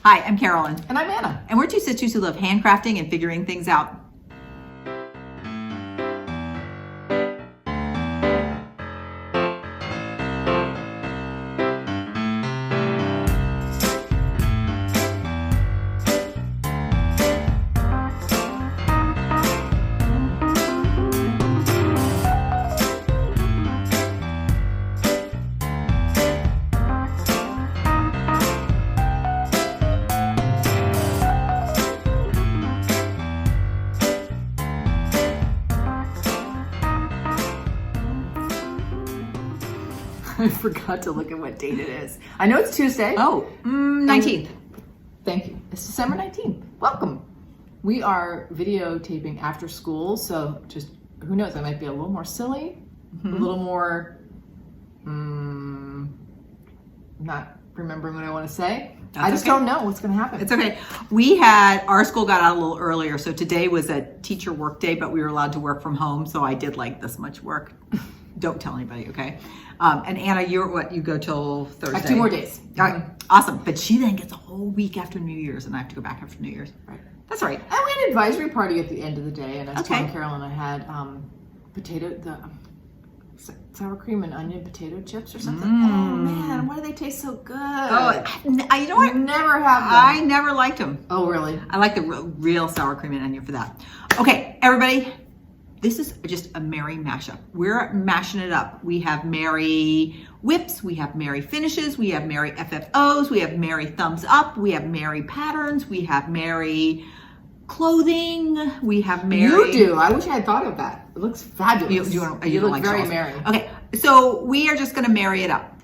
Hi, I'm Carolyn. And I'm Anna. And we're two sisters who love handcrafting and figuring things out. I forgot to look at what date it is. I know it's Tuesday. Oh, 19th. Thank you. It's December 19th. Welcome. We are videotaping after school, so just, who knows, I might be a little more silly, a little more, not remembering what I want to say. That's I just don't know what's going to happen. It's okay. Our school got out a little earlier, so today was a teacher work day, but we were allowed to work from home, so I did like this much work. Don't tell anybody, okay? And Anna, you go till Thursday? I have 2 more days. All right, awesome. But she then gets a whole week after New Year's, and I have to go back after New Year's. Right. That's right. And we had an advisory party at the end of the day, and I was Okay. telling Carolyn I had sour cream and onion potato chips or something. Oh man, why do they taste so good? Oh, you know what? Never have them. I never liked them. Oh really? I like the real sour cream and onion for that. Okay, everybody, this is just a merry mashup. We're mashing it up. We have merry whips, we have merry finishes, we have merry FFOs, we have merry thumbs up, we have merry patterns, we have merry clothing, we have merry... You do. I wish I had thought of that. It looks fabulous. You look like very shawls. merry. Okay, so we are just going to marry it up.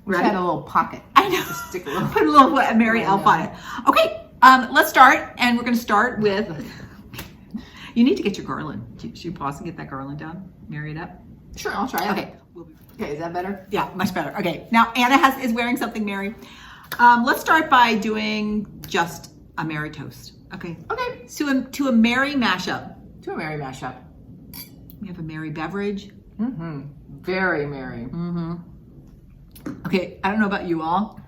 We Ready? had a little pocket. I know. Just stick a little. Put a little merry elf on it. Okay, let's start, and we're going to start with... You need to get your garland. Should you pause and get that garland down? Marry it up? Sure, I'll try it. Okay. Okay, is that better? Yeah, much better. Okay, now Anna is wearing something merry. Let's start by doing just a merry toast. Okay. Okay. To a merry mashup. To a merry mashup. We have a merry beverage. Very merry. Okay, I don't know about you all.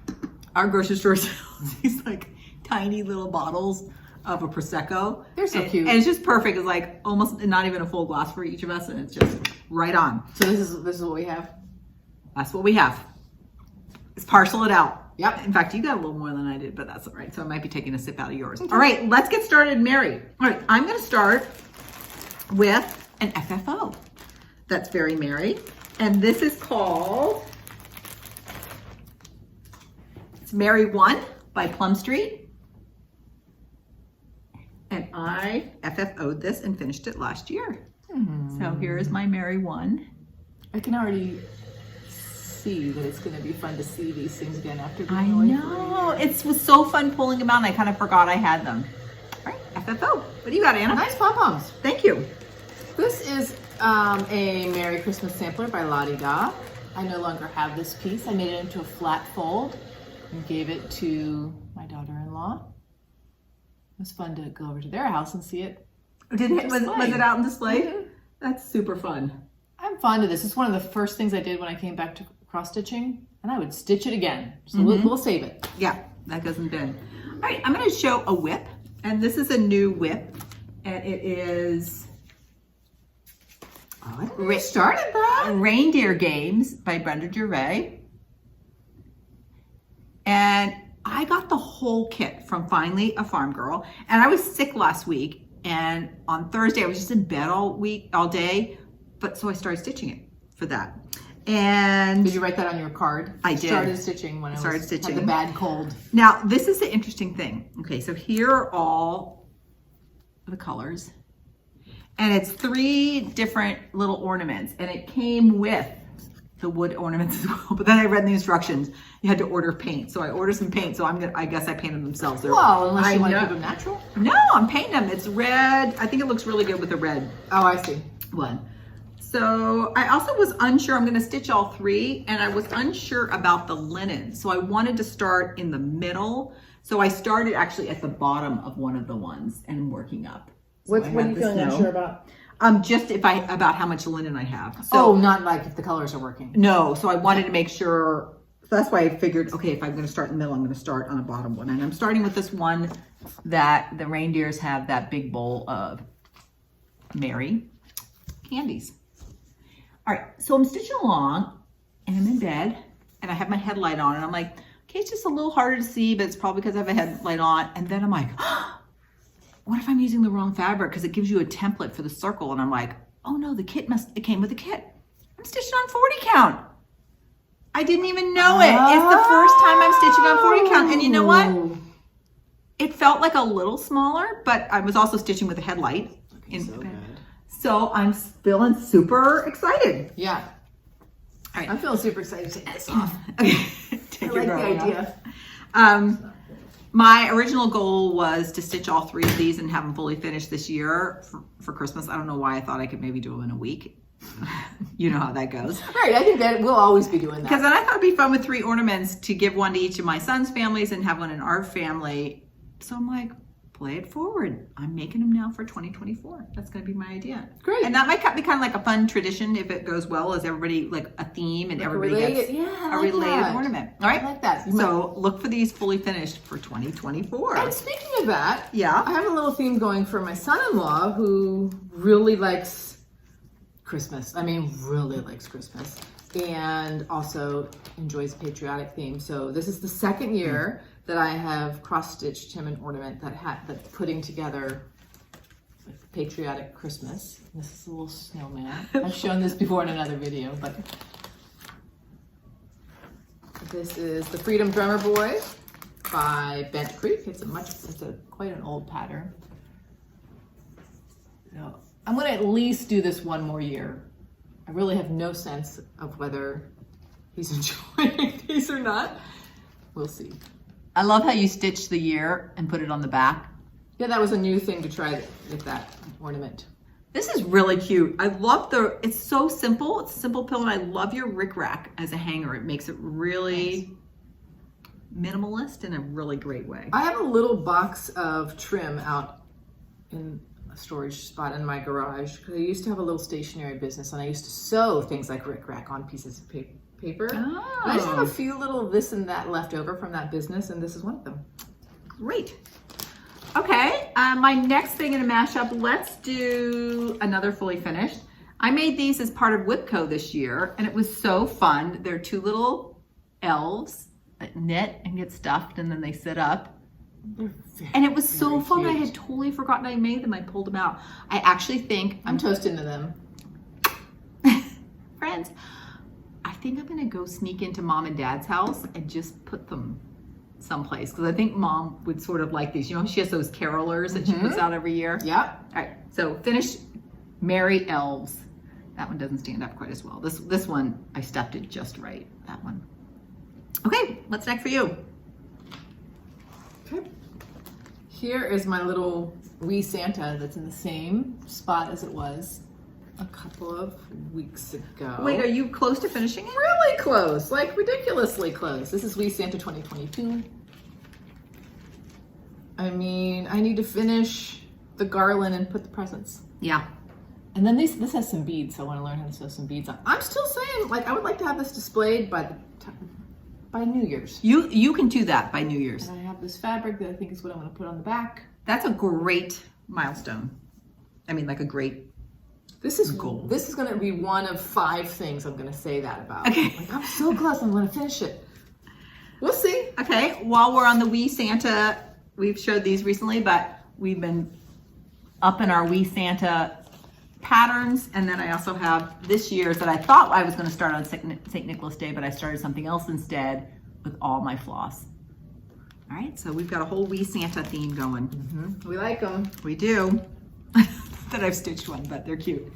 Our grocery store sells these like tiny little bottles of a Prosecco. They're so cute. And it's just perfect. It's like almost not even a full glass for each of us, and it's just right on. So this is what we have. That's what we have. Let's parcel it out. Yep. In fact, you got a little more than I did, but that's all right. So I might be taking a sip out of yours. Okay. All right, let's get started, Mary. All right, I'm going to start with an FFO. That's very merry. And this is called, it's Merry 1 by Plum Street. And I FFO'd this and finished it last year. So here is my Merry 1. I can already see that it's going to be fun to see these things again after I being away know. It was so fun pulling them out, and I kind of forgot I had them. All right, FFO. What do you got, Anna? Nice pom-poms. Thank you. This is a Merry Christmas sampler by Lottie Da. I no longer have this piece. I made it into a flat fold and gave it to my daughter-in-law. It was fun to go over to their house and see it. Was it out in display? That's super fun. I'm fond of this. It's one of the first things I did when I came back to cross stitching, and I would stitch it again. So we'll save it. Yeah, that goes in the bin. All right, I'm going to show a whip, and this is a new whip, and it is Started that. Reindeer Games by Brenda Gervais. And I got the whole kit from Finally a Farm Girl, and I was sick last week, and on Thursday I was just in bed all day, but so I started stitching it for that. And did you write that on your card? I did. Started stitching when I had the bad cold. Now this is the interesting thing. Okay, so here are all the colors, and it's 3 different little ornaments, and it came with the wood ornaments as well. But then I read the instructions. You had to order paint, so I ordered some paint. So I guess I painted them themselves. Well, unless you want to keep them natural. No, I'm painting them. It's red. I think it looks really good with the red. Oh, I see. One. So I also was unsure. I'm going to stitch all 3, and I was unsure about the linen. So I wanted to start in the middle. So I started actually at the bottom of one of the ones and working up. So what are you feeling unsure about? Just about how much linen I have. So, not like if the colors are working. No, so I wanted to make sure So that's why I figured, okay, if I'm going to start in the middle, I'm going to start on the bottom one. And I'm starting with this one that the reindeers have that big bowl of Merry candies. All right, so I'm stitching along and I'm in bed and I have my headlight on and I'm like, okay, it's just a little harder to see, but it's probably because I have a headlight on. And then I'm like, oh, what if I'm using the wrong fabric? Because it gives you a template for the circle. And I'm like, oh no, it came with a kit. I'm stitching on 40 count. I didn't even know it. It's the first time I'm stitching on 40 count. And you know what? It felt like a little smaller, but I was also stitching with a headlight. So I'm feeling super excited. Yeah. All right. I'm feeling super excited to take this off. I like the idea. My original goal was to stitch all 3 of these and have them fully finished this year for Christmas. I don't know why I thought I could maybe do them in a week. You know how that goes. Right, I think that we'll always be doing that. Because then I thought it'd be fun with 3 ornaments to give one to each of my son's families and have one in our family. So I'm like, play it forward. I'm making them now for 2024. That's going to be my idea. Great. And that might be kind of like a fun tradition if it goes well, as everybody like a theme and like everybody gets a related ornament. All right. I like that. So look for these fully finished for 2024. And speaking of that, yeah, I have a little theme going for my son-in-law who really likes Christmas. I mean, really likes Christmas and also enjoys patriotic theme. So this is the 2nd year that I have cross-stitched him an ornament that's putting together patriotic Christmas. This is a little snowman. I've shown this before in another video, but this is the Freedom Drummer Boy by Bent Creek. It's quite an old pattern. So I'm going to at least do this one more year. I really have no sense of whether he's enjoying these or not. We'll see. I love how you stitch the year and put it on the back. Yeah, that was a new thing to try with that ornament. This is really cute. I love it's so simple. It's a simple pill, and I love your rickrack as a hanger. It makes it really minimalist in a really great way. I have a little box of trim out in a storage spot in my garage because I used to have a little stationery business and I used to sew things like rickrack on pieces of paper. Oh. I just have a few little this and that left over from that business, and this is one of them. Great. Okay, my next thing in a mashup, let's do another fully finished. I made these as part of Whipco this year, and it was so fun. They're 2 little elves that knit and get stuffed, and then they sit up. And it was so fun. Cute. I had totally forgotten I made them. I pulled them out. I actually think I'm toasting to them. Friends, I think I'm gonna go sneak into Mom and Dad's house and just put them someplace, because I think Mom would sort of like these. You know, she has those carolers that she puts out every year. Yeah. All right, so finish Merry Elves. That one doesn't stand up quite as well. This one, I stuffed it just right, that one. Okay, what's next for you? Okay. Here is my little wee Santa that's in the same spot as it was a couple of weeks ago. Wait, are you close to finishing it? Really close, like ridiculously close. This is Wee Santa 2022. I mean, I need to finish the garland and put the presents. Yeah. And then this has some beads, so I want to learn how to sew some beads on. I'm still saying, like, I would like to have this displayed by New Year's. You can do that by New Year's. And I have this fabric that I think is what I'm going to put on the back. That's a great milestone. I mean, like a great goal. This is going to be one of 5 things I'm going to say that about. Okay. Like, I'm so close. I'm going to finish it. We'll see. Okay. While we're on the Wee Santa, we've showed these recently, but we've been up in our Wee Santa patterns, and then I also have this year's that I thought I was going to start on St. Nicholas Day, but I started something else instead with all my floss. All right, so we've got a whole Wee Santa theme going. We like them. We do. That I've stitched one, but they're cute.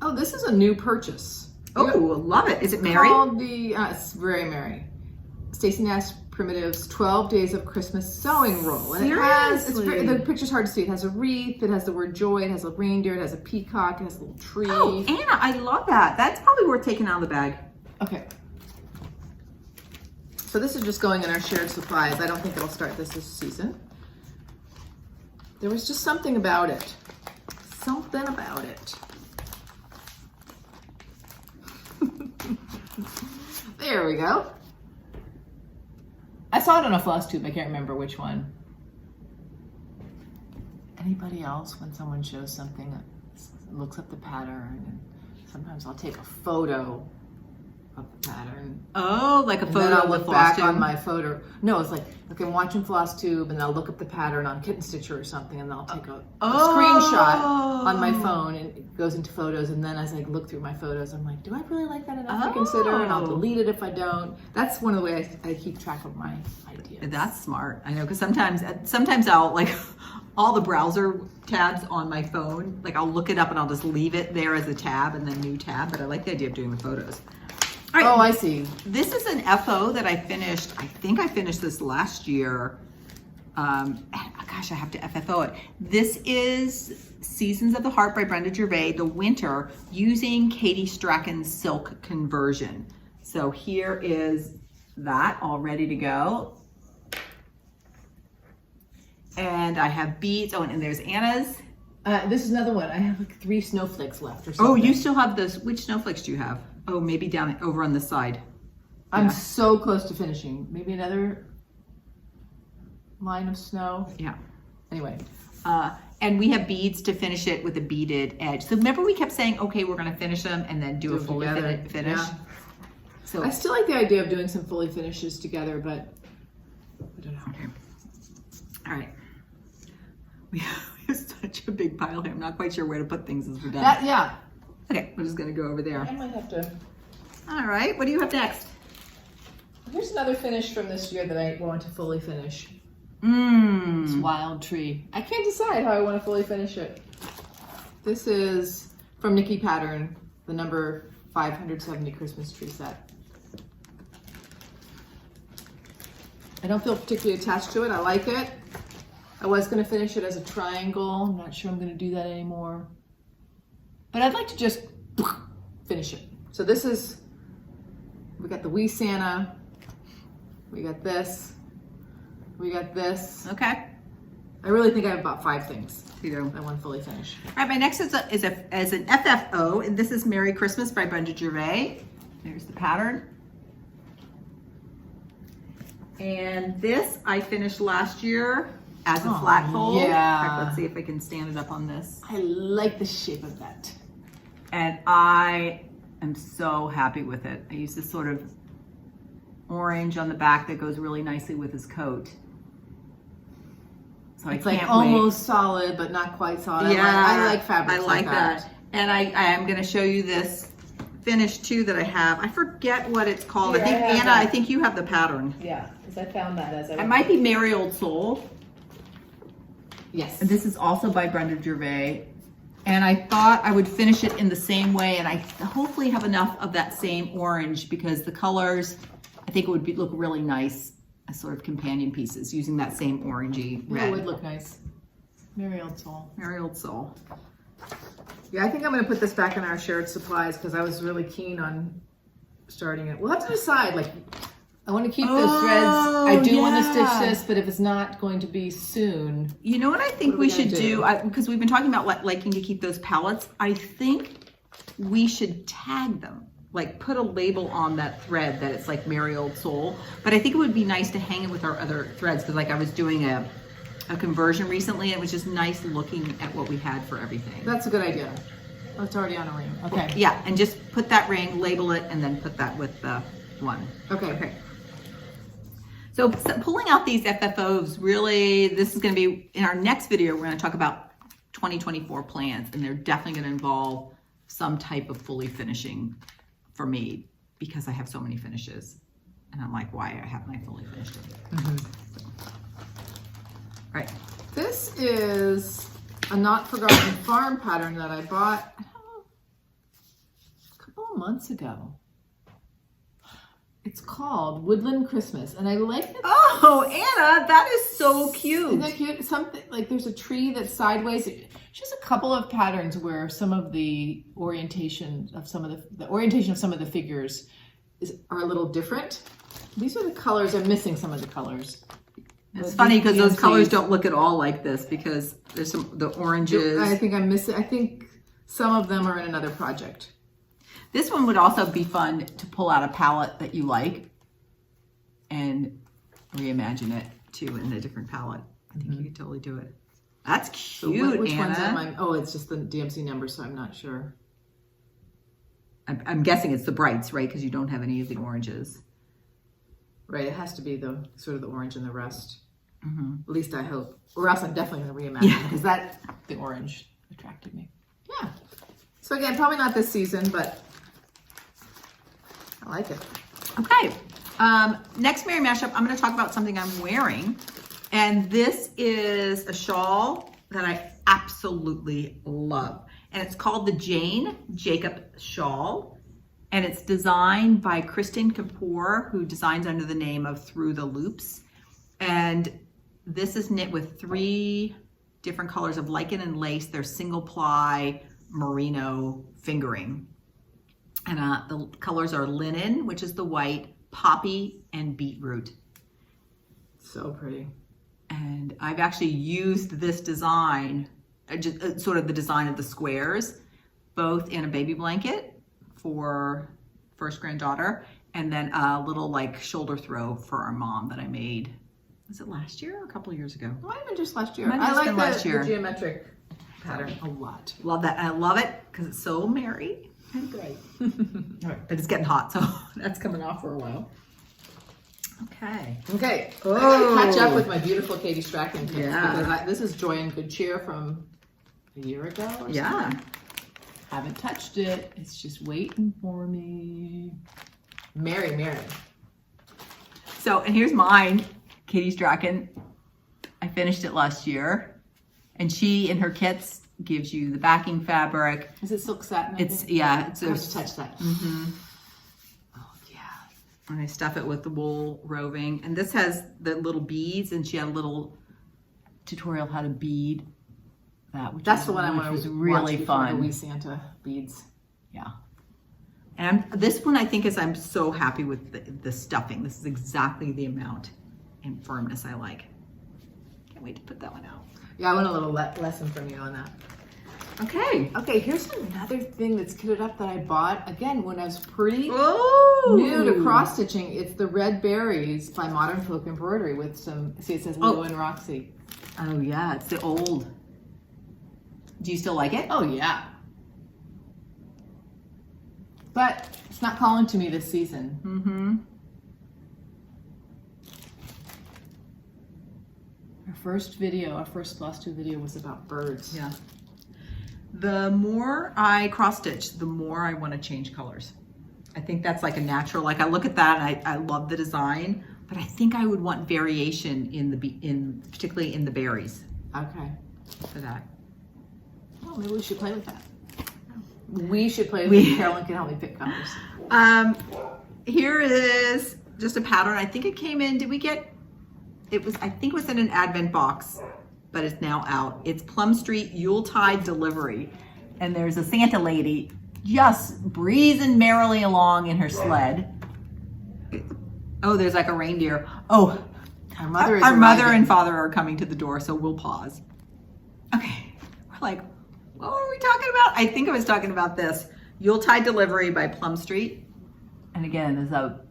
Oh, this is a new purchase. Oh, love it. Is it Merry? It's very Merry. Stacey Nash Primitives 12 Days of Christmas Sewing Roll. And the picture's hard to see. It has a wreath, it has the word joy, it has a reindeer, it has a peacock, it has a little tree. Oh, Anna, I love that. That's probably worth taking out of the bag. Okay. So this is just going in our shared supplies. I don't think it'll start this season. There was just something about it. Something about it. There we go. I saw it on a FlossTube. I can't remember which one. Anybody else, when someone shows something, looks up the pattern, and sometimes I'll take a photo of the pattern. Oh, like a And photo then I'll of look the back FlossTube? on my photo. No, it's like, okay, I'm watching FlossTube, and I'll look up the pattern on Kitten Stitcher or something, and then I'll take a screenshot on my phone, and it goes into photos. And then as I look through my photos, I'm like, do I really like that enough to consider? And I'll delete it if I don't. That's one of the ways I keep track of my ideas. That's smart. I know, because sometimes I'll like all the browser tabs on my phone, like I'll look it up and I'll just leave it there as a tab and then new tab. But I like the idea of doing the photos. All right. Oh, I see. This is an FO that I finished. I think I finished this last year. Gosh, I have to FFO it. This is Seasons of the Heart by Brenda Gervais, the winter, using Katie Strachan's silk conversion. So here is that all ready to go. And I have beads. Oh, and there's Anna's. This is another one. I have like 3 snowflakes left or something. Oh, you still have those. Which snowflakes do you have? Oh, maybe down over on the side. I'm so close to finishing. Maybe another line of snow. Yeah. Anyway. And we have beads to finish it with a beaded edge. So remember we kept saying, okay, we're gonna finish them and then do a fully finish. Yeah. So I still like the idea of doing some fully finishes together, but I don't know. Okay. All right. We have such a big pile here. I'm not quite sure where to put things as we're done. Yeah. Okay, we're just gonna go over there. I might have to. All right, what do you have next? Here's another finish from this year that I want to fully finish. This wild tree. I can't decide how I want to fully finish it. This is from Nikki Pattern, the number 570 Christmas tree set. I don't feel particularly attached to it. I like it. I was going to finish it as a triangle. I'm not sure I'm going to do that anymore. But I'd like to just finish it. So this is, we got the wee Santa. We got this. We got this. Okay. I really think I have about 5 things You know. I want to fully finish. All right, my next is an FFO, and this is Merry Christmas by Brenda Gervais. There's the pattern. And this I finished last year as a flat fold. Yeah. In fact, let's see if I can stand it up on this. I like the shape of that. And I am so happy with it. I use this sort of orange on the back that goes really nicely with his coat. So It's I like can't almost wait. solid, but not quite solid. Yeah, I like fabrics I like that. And I am going to show you this finish too that I have. I forget what it's called. Here, I think I have Anna, that. I think you have the pattern. Yeah, because I found that as I It might be Merry Old Soul. Yes. And this is also by Brenda Gervais. And I thought I would finish it in the same way, and I hopefully have enough of that same orange because the colors, I think it would look really nice as sort of companion pieces using that same orangey red. It would look nice. Merry Old Soul. Merry Old Soul. Yeah, I think I'm going to put this back in our shared supplies because I was really keen on starting it. We'll have to decide, like, I want to keep those threads. I do want to stitch this, but if it's not going to be soon. You know what I think What are we we gonna should do? Because we've been talking about liking to keep those palettes. I think we should tag them. Like put a label on that thread that it's like Merry Old Soul. But I think it would be nice to hang it with our other threads because like I was doing a conversion recently and it was just nice looking at what we had for everything. That's a good idea. Oh, it's already on a ring. Okay. Yeah, and just put that ring, label it, and then put that with the one. Okay. So pulling out these FFOs, really, this is going to be, in our next video, we're going to talk about 2024 plans, and they're definitely going to involve some type of fully finishing for me because I have so many finishes. And I'm like, why haven't I fully finished it? Right. This is a Not Forgotten Farm pattern that I bought a couple of months ago. It's called Woodland Christmas, and I like it. Oh, Anna, that is so cute. Isn't that cute? Something like there's a tree that's sideways. Just a couple of patterns where some of the orientation of some of the figures are a little different. These are the colors. I'm missing some of the colors. It's funny because those colors don't look at all like this because there's the oranges. I think I'm missing. I think some of them are in another project. This one would also be fun to pull out a palette that you like and reimagine it too in a different palette. I think you could totally do it. That's cute, so which Anna. one's on my, oh, it's just the DMC number, so I'm not sure. I'm guessing it's the brights, right? Because you don't have any of the oranges. Right, it has to be the sort of the orange and the rust. Mm-hmm. At least I hope. Or else I'm definitely going to reimagine because the orange attracted me. Yeah. So again, probably not this season, but I like it. Okay. Next Merry Mashup, I'm going to talk about something I'm wearing. And this is a shawl that I absolutely love. And it's called the Jane Jacob Shawl. And it's designed by Kristen Kapoor, who designs under the name of Through the Loops. And this is knit with 3 different colors of lichen and lace. They're single ply merino fingering. And the colors are linen, which is the white, poppy, and beetroot. So pretty. And I've actually used this design, sort of the design of the squares, both in a baby blanket for first granddaughter, and then a little like shoulder throw for our mom that I made. Was it last year or a couple of years ago? Might have been just last year. Might have I just like been last year. the geometric pattern a lot. Love that. And I love it because it's so merry and bright. All right, but it's getting hot, so that's coming off for a while. Okay. Okay. Oh. I gotta catch up with my beautiful Katie Strachan pins Yeah. because this is Joy and Good Cheer from a year ago or Yeah. something. Haven't touched it. It's just waiting for me. Mary. So, and here's mine, Katie Strachan. I finished it last year. And she, in her kits, gives you the backing fabric. Is it silk satin? It's, I have to touch that. Mm-hmm. Oh, yeah. And I stuff it with the wool roving. And this has the little beads, and she had a little tutorial how to bead that. That's the one I want to was really fun. The wee Santa beads. Yeah. And this one I think I'm so happy with the stuffing. This is exactly the amount and firmness I like. Can't wait to put that one out. Yeah, I want a little lesson from you on that. Okay. Okay, here's another thing that's kitted up that I bought, again, when I was pretty Oh! new to cross stitching. It's the Red Berries by Modern Folk Embroidery with some, see it says Lou and Roxy. Oh yeah, it's the old. Do you still like it? Oh yeah. But it's not calling to me this season. Mm-hmm. Our first FlossTube video was about birds. Yeah. The more I cross stitch, the more I want to change colors. I think that's like a natural, like I look at that and I love the design, but I think I would want variation particularly in the berries Okay. for that. Well, maybe we should play with that. We should play with it. Carolyn can help me pick colors. Here is just a pattern. I think it came in, I think it was in an advent box, but it's now out. It's Plum Street Yuletide Delivery. And there's a Santa lady just breezing merrily along in her sled. Oh, there's like a reindeer. Oh, Our mother is our mother arriving. and father are coming to the door, so we'll pause. Okay, we're like, what were we talking about? I think I was talking about this. Yuletide Delivery by Plum Street. And again, there's a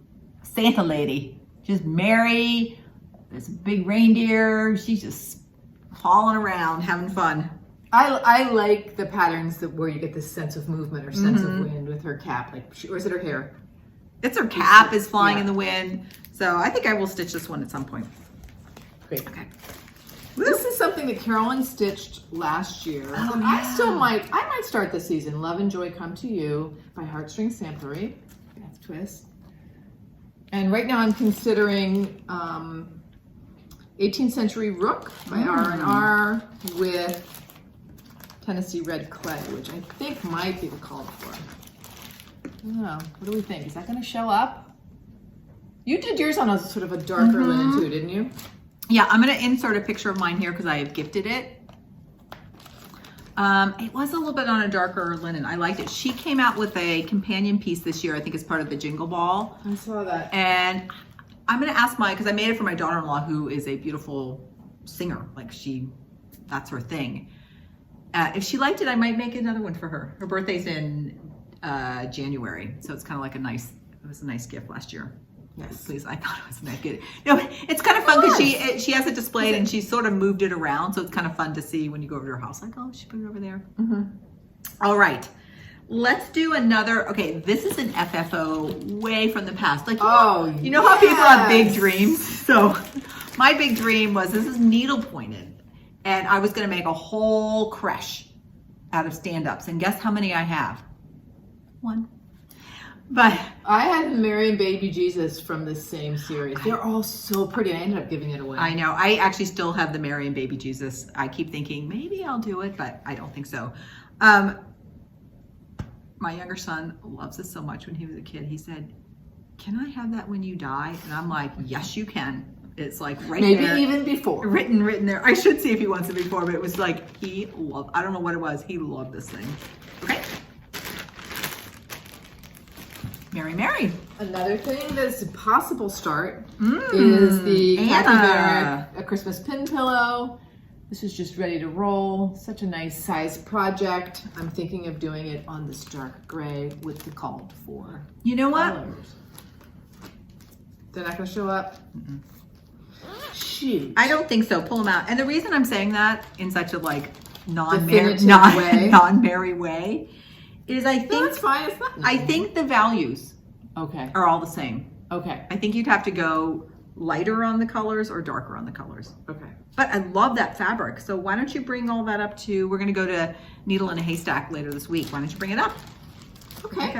Santa lady, just merry. There's a big reindeer. She's just hauling around, having fun. I like the patterns where you get this sense of movement or sense of wind with her cap. Or is it her hair? It's her cap is flying Yeah. in the wind. So I think I will stitch this one at some point. Great. Okay. This is something that Carolyn stitched last year. Oh, And yeah. I might start this season. Love and Joy Come to You by Heartstring Samplery. That's a twist. And right now I'm considering 18th Century Rook by R&R with Tennessee Red Clay, which I think might be the call for. I don't know. What do we think? Is that going to show up? You did yours on a sort of a darker linen too, didn't you? Yeah, I'm going to insert a picture of mine here because I have gifted it. It was a little bit on a darker linen. I liked it. She came out with a companion piece this year, I think it's part of the Jingle Ball. I saw that. And I'm going to ask because I made it for my daughter-in-law who is a beautiful singer. Like that's her thing. If she liked it, I might make another one for her. Her birthday's in January. So it's kind of like it was a nice gift last year. Yes. Please, I thought it was that good. No, it's kind of fun because she has it displayed and she sort of moved it around, so it's kind of fun to see when you go over to her house. Like, oh, she put it over there. All right, let's do another. Okay, this is an FFO way from the past. Like, you know how people have big dreams. So, my big dream was this is needle pointed, and I was going to make a whole creche out of stand-ups. And guess how many I have? One. But I had Mary and Baby Jesus from the same series. They're all so pretty. I ended up giving it away. I know. I actually still have the Mary and Baby Jesus. I keep thinking maybe I'll do it, but I don't think so. My younger son loves this so much. When he was a kid, he said, "Can I have that when you die?" And I'm like, "Yes, you can." It's like right there. Maybe even before. Written there. I should see if he wants it before, but it was like he loved. I don't know what it was. He loved this thing. Okay. Mary. Another thing that's a possible start is the Kathy Barrick a Christmas pin pillow. This is just ready to roll. Such a nice size project. I'm thinking of doing it on this dark gray with the called for. You know what? Colors. They're not going to show up? Shoot. I don't think so. Pull them out. And the reason I'm saying that in such a like non-Mary way is I think that's fine. It's not. I think the values are all the same. Okay. I think you'd have to go lighter on the colors or darker on the colors. Okay. But I love that fabric. So why don't you bring all that up to, we're going to go to Needle in a Haystack later this week. Why don't you bring it up? Okay.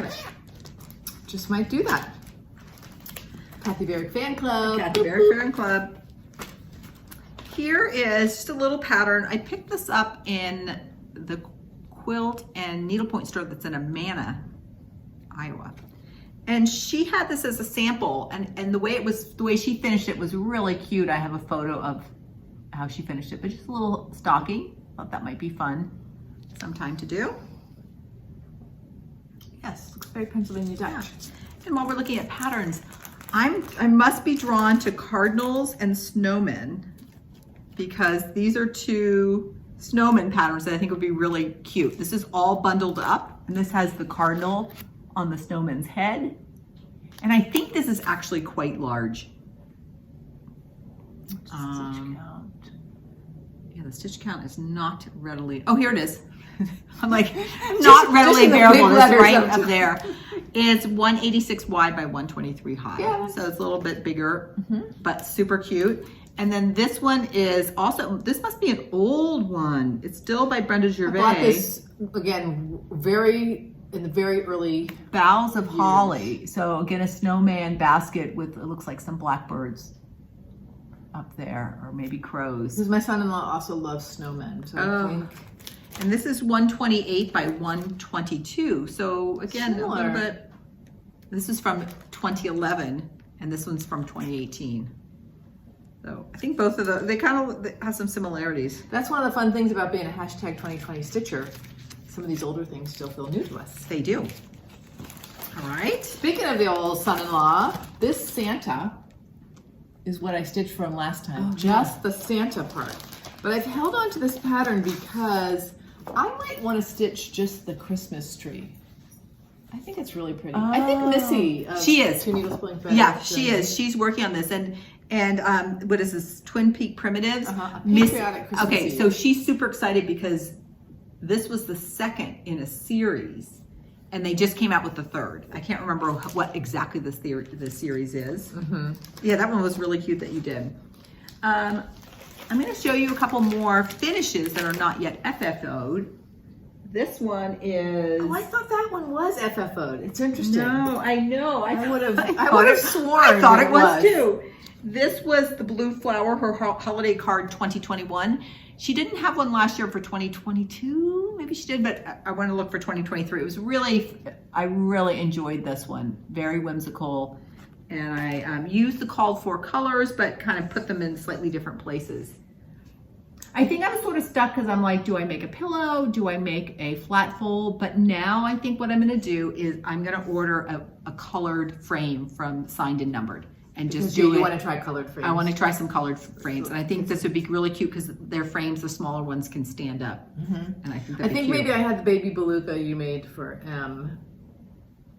Just might do that. Kathy Barrick Fan Club. Kathy Barrick Fan Club. Here is just a little pattern. I picked this up in the quilt and needlepoint store that's in Amana, Iowa. And she had this as a sample, and the way she finished it was really cute. I have a photo of how she finished it, but just a little stocking. Thought that might be fun sometime to do. Yes, looks very Pennsylvania Dutch. Yeah. And while we're looking at patterns, I must be drawn to cardinals and snowmen because these are two snowman patterns that I think would be really cute. This is all bundled up, and this has the cardinal on the snowman's head. And I think this is actually quite large. Stitch count. Yeah, the stitch count is not readily, oh, here it is. I'm like, not readily available. It's right up there. It's 186 wide by 123 high. Yeah. So it's a little bit bigger, but super cute. And then this one is also, this must be an old one. It's still by Brenda Gervais. I bought this, again, in the very early Boughs of Holly. So again, a snowman basket with, it looks like some blackbirds up there, or maybe crows. Because my son-in-law also loves snowmen. So I think. And this is 128 by 122. So again, a little bit, this is from 2011 and this one's from 2018. So I think both of those, they kind of have some similarities. That's one of the fun things about being a hashtag 2020 stitcher. Some of these older things still feel new to us. They do. All right. Speaking of the old son-in-law, this Santa is what I stitched for him last time. Just the Santa part. But I've held on to this pattern because I might want to stitch just the Christmas tree. I think it's really pretty. I think Missy. She is. Two Needles Pulling Feathers. Yeah, she is. She's working on this. And what is this? Twin Peak Primitives. Patriotic Christmas Okay, Eve. so she's super excited because this was the second in a series, and they just came out with the third. I can't remember what exactly the series is. Yeah, that one was really cute that you did. I'm going to show you a couple more finishes that are not yet FFO'd. This one is... Oh, I thought that one was FFO'd. It's interesting. No, I know. I would have sworn I thought it was too. This was the Blue Flower, her holiday card 2021. She didn't have one last year for 2022. Maybe she did, but I want to look for 2023. It was really, I really enjoyed this one. Very whimsical. And I used the called for colors, but kind of put them in slightly different places. I think I was sort of stuck because I'm like, do I make a pillow? Do I make a flat fold? But now I think what I'm going to do is I'm going to order a colored frame from Signed and Numbered and just do it. You want to try colored frames? I want to try some colored frames, and I think this would be really cute because their frames, the smaller ones, can stand up. And I think that'd be cute. Maybe I had the baby beluga you made for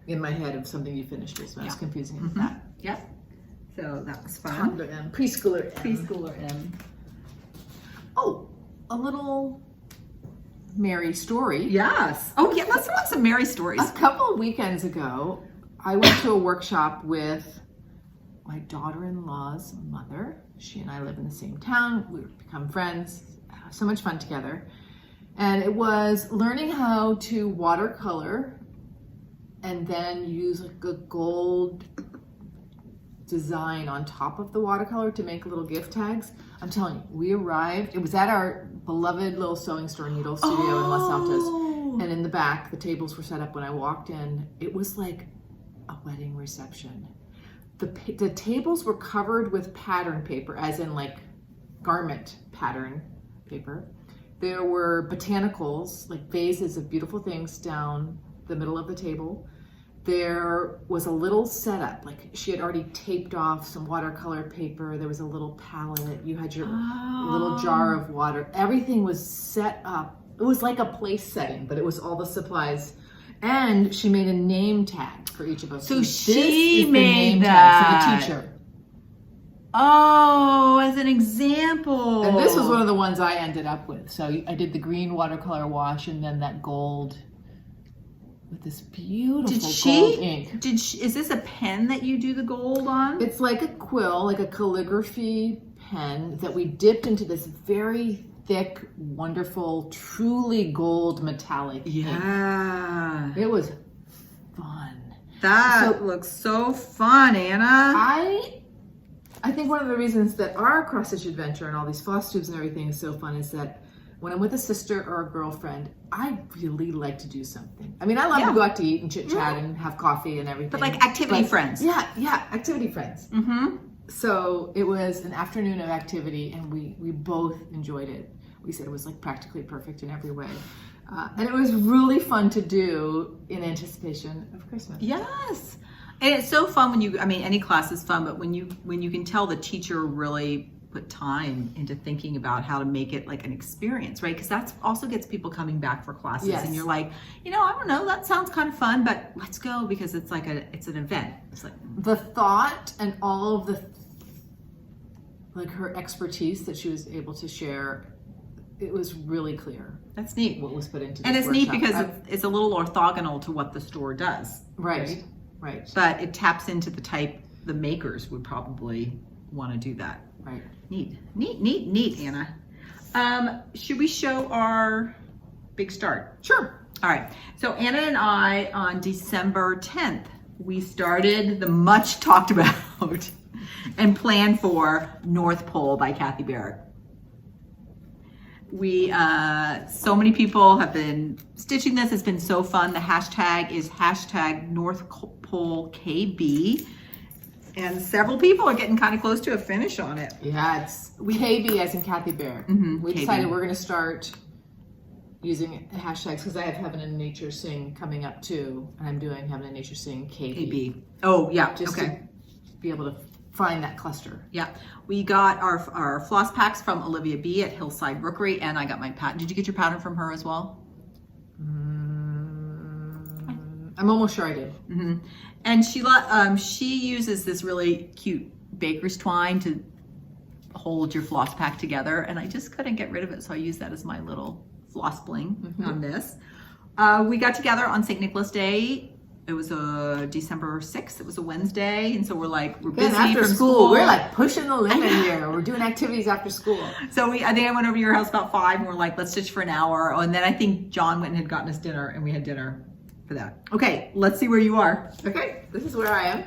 in my head of something you finished, so I was confusing it with that. Yep. So that was fun. Toddler M, preschooler M. Preschooler M. Oh, a little Mary story. Yes. Oh yeah, let's talk some Mary stories. A couple of weekends ago, I went to a workshop with my daughter-in-law's mother. She and I live in the same town. We've become friends. So much fun together. And it was learning how to watercolor and then use like a gold design on top of the watercolor to make little gift tags. I'm telling you, we arrived, it was at our beloved little sewing store needle studio in Los Altos. And in the back, the tables were set up when I walked in. It was like a wedding reception. The tables were covered with pattern paper, as in like garment pattern paper. There were botanicals, like vases of beautiful things down the middle of the table. There was a little setup, like she had already taped off some watercolor paper. There was a little palette. You had your little jar of water. Everything was set up. It was like a place setting, but it was all the supplies. And she made a name tag for each of us. So this she is the made name that tag for the teacher. Oh, as an example. And this was one of the ones I ended up with. So I did the green watercolor wash and then that gold with this beautiful gold ink. Is this a pen that you do the gold on? It's like a quill, like a calligraphy pen that we dipped into this very thick, wonderful, truly gold metallic ink. Yeah. It was fun. That looks so fun, Anna. I think one of the reasons that our cross-stitch adventure and all these FlossTubes and everything is so fun is that when I'm with a sister or a girlfriend, I really like to do something. I mean, I love to go out to eat and chit-chat and have coffee and everything. But like activity friends. Yeah, activity friends. Mm-hmm. So it was an afternoon of activity and we both enjoyed it. We said it was like practically perfect in every way. And it was really fun to do in anticipation of Christmas. Yes. And it's so fun when any class is fun, but when you can tell the teacher really put time into thinking about how to make it like an experience, right? Because that also gets people coming back for classes. Yes. And you're like, I don't know, that sounds kind of fun, but let's go because it's like it's an event. It's like the thought and all of the her expertise that she was able to share. It was really clear. That's neat. What was put into this and it's workshop. neat because it's a little orthogonal to what the store does. Right. But it taps into the type the makers would probably want to do that. Right. Neat, Anna. Should we show our big start? Sure. All right. So Anna and I, on December 10th, we started the much talked about and planned for North Pole by Kathy Barrick. So many people have been stitching this. It's been so fun. The hashtag is #NorthPoleKB. And several people are getting kind of close to a finish on it. Yeah, it's KB as in Kathy Barrick. We decided we're going to start using hashtags because I have Heaven and Nature Sing coming up too. And I'm doing Heaven and Nature Sing KB. Oh, yeah. Just to be able to find that cluster. Yeah. We got our floss packs from Olivia B at Hillside Rookery, and I got my pattern. Did you get your pattern from her as well? I'm almost sure I did. And she uses this really cute baker's twine to hold your floss pack together, and I just couldn't get rid of it, so I used that as my little floss bling on this. We got together on St. Nicholas Day. It was December 6th. It was a Wednesday, and so we're busy after from school. We're like pushing the limit here. We're doing activities after school. So I think I went over to your house about 5, and we're like, let's stitch for an hour. And then I think John went and had gotten us dinner, and we had dinner for that. Okay, let's see where you are. Okay, this is where I am.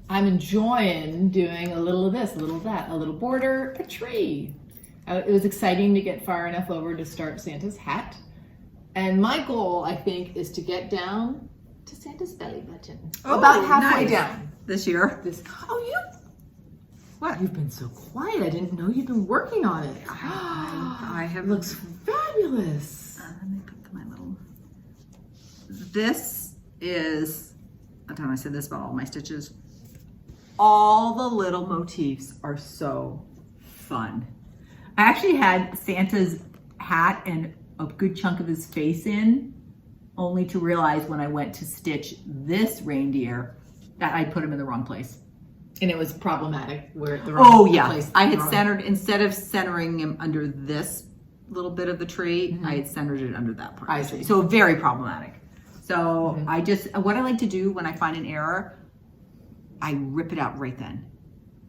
I'm enjoying doing a little of this, a little of that, a little border, a tree. It was exciting to get far enough over to start Santa's hat. And my goal, I think, is to get down to Santa's belly button. About halfway down. This year? What? You've been so quiet. I didn't know you'd been working on it. I have. Looks fabulous. Let me put my little. This is. I don't know. I said this about all my stitches. All the little motifs are so fun. I actually had Santa's hat and a good chunk of his face in, only to realize when I went to stitch this reindeer that I put him in the wrong place. And it was problematic where the Oh yeah, place I had wrong. centered, instead of centering him under this little bit of the tree, I had centered it under that part. I of the tree. see. So very problematic. So what I like to do when I find an error, I rip it out right then.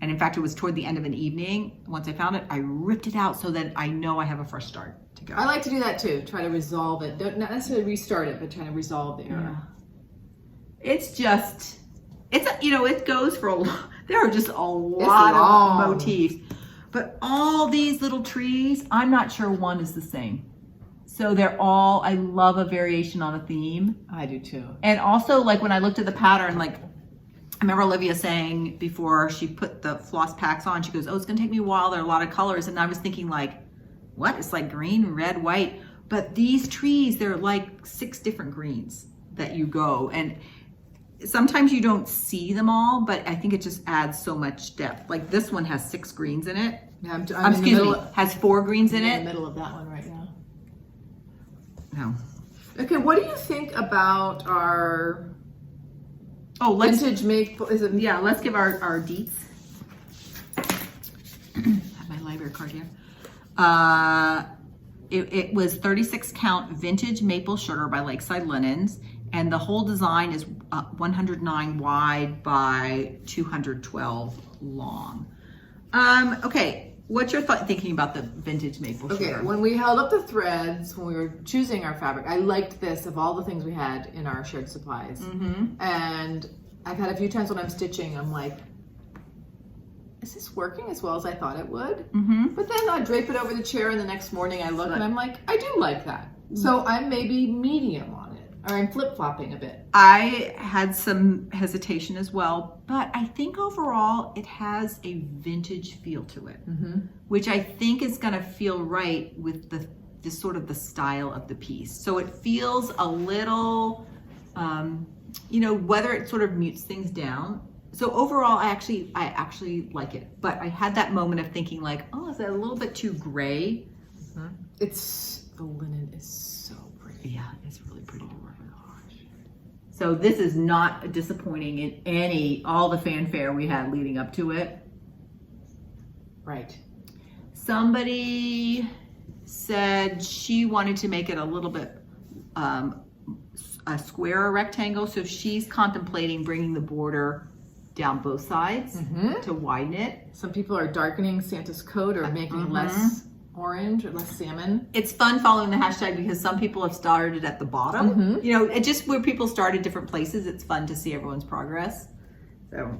And in fact, it was toward the end of an evening. Once I found it, I ripped it out so that I know I have a fresh start to go. I like to do that too. Try to resolve it. Don't not necessarily restart it, but try to resolve the error. It's just, it goes for a lot. There are just a lot long. of motifs. But all these little trees, I'm not sure one is the same. So they're all, I love a variation on a theme. I do too. And also, like, when I looked at the pattern, like, I remember Olivia saying before she put the floss packs on, she goes, oh, it's gonna take me a while, there are a lot of colors. And I was thinking, like, what? It's like green, red, white. But these trees, they're like 6 different greens that you go. And sometimes you don't see them all, but I think it just adds so much depth. Like this one has 6 greens in it. Yeah, I'm in the Excuse me, middle, has 4 greens in in the it. middle of that one right now. No. Okay, what do you think about our Oh, let's, vintage maple? Is it? yeah, let's give our deets. I have my library card here. It was 36 count vintage maple sugar by Lakeside Linens, and the whole design is 109 wide by 212 long. Okay, what's your thinking about the vintage maple Okay, sugar? when we held up the threads, when we were choosing our fabric, I liked this of all the things we had in our shared supplies. And I've had a few times when I'm stitching, I'm like, is this working as well as I thought it would? But then I drape it over the chair and the next morning I look and I'm like, I do like that. So I'm maybe medium on it, or I'm flip-flopping a bit. I had some hesitation as well, but I think overall it has a vintage feel to it, which I think is going to feel right with the sort of the style of the piece. So it feels a little, whether it sort of mutes things down. So overall, I actually like it, but I had that moment of thinking like, oh, is that a little bit too gray? The linen is so pretty. Yeah, it's really pretty to work with. So this is not disappointing in all the fanfare we had leading up to it. Right. Somebody said she wanted to make it a little bit a square or rectangle, so she's contemplating bringing the border down both sides to widen it. Some people are darkening Santa's coat or making less orange or less salmon. It's fun following the hashtag because some people have started at the bottom. It just where people started different places. It's fun to see everyone's progress. So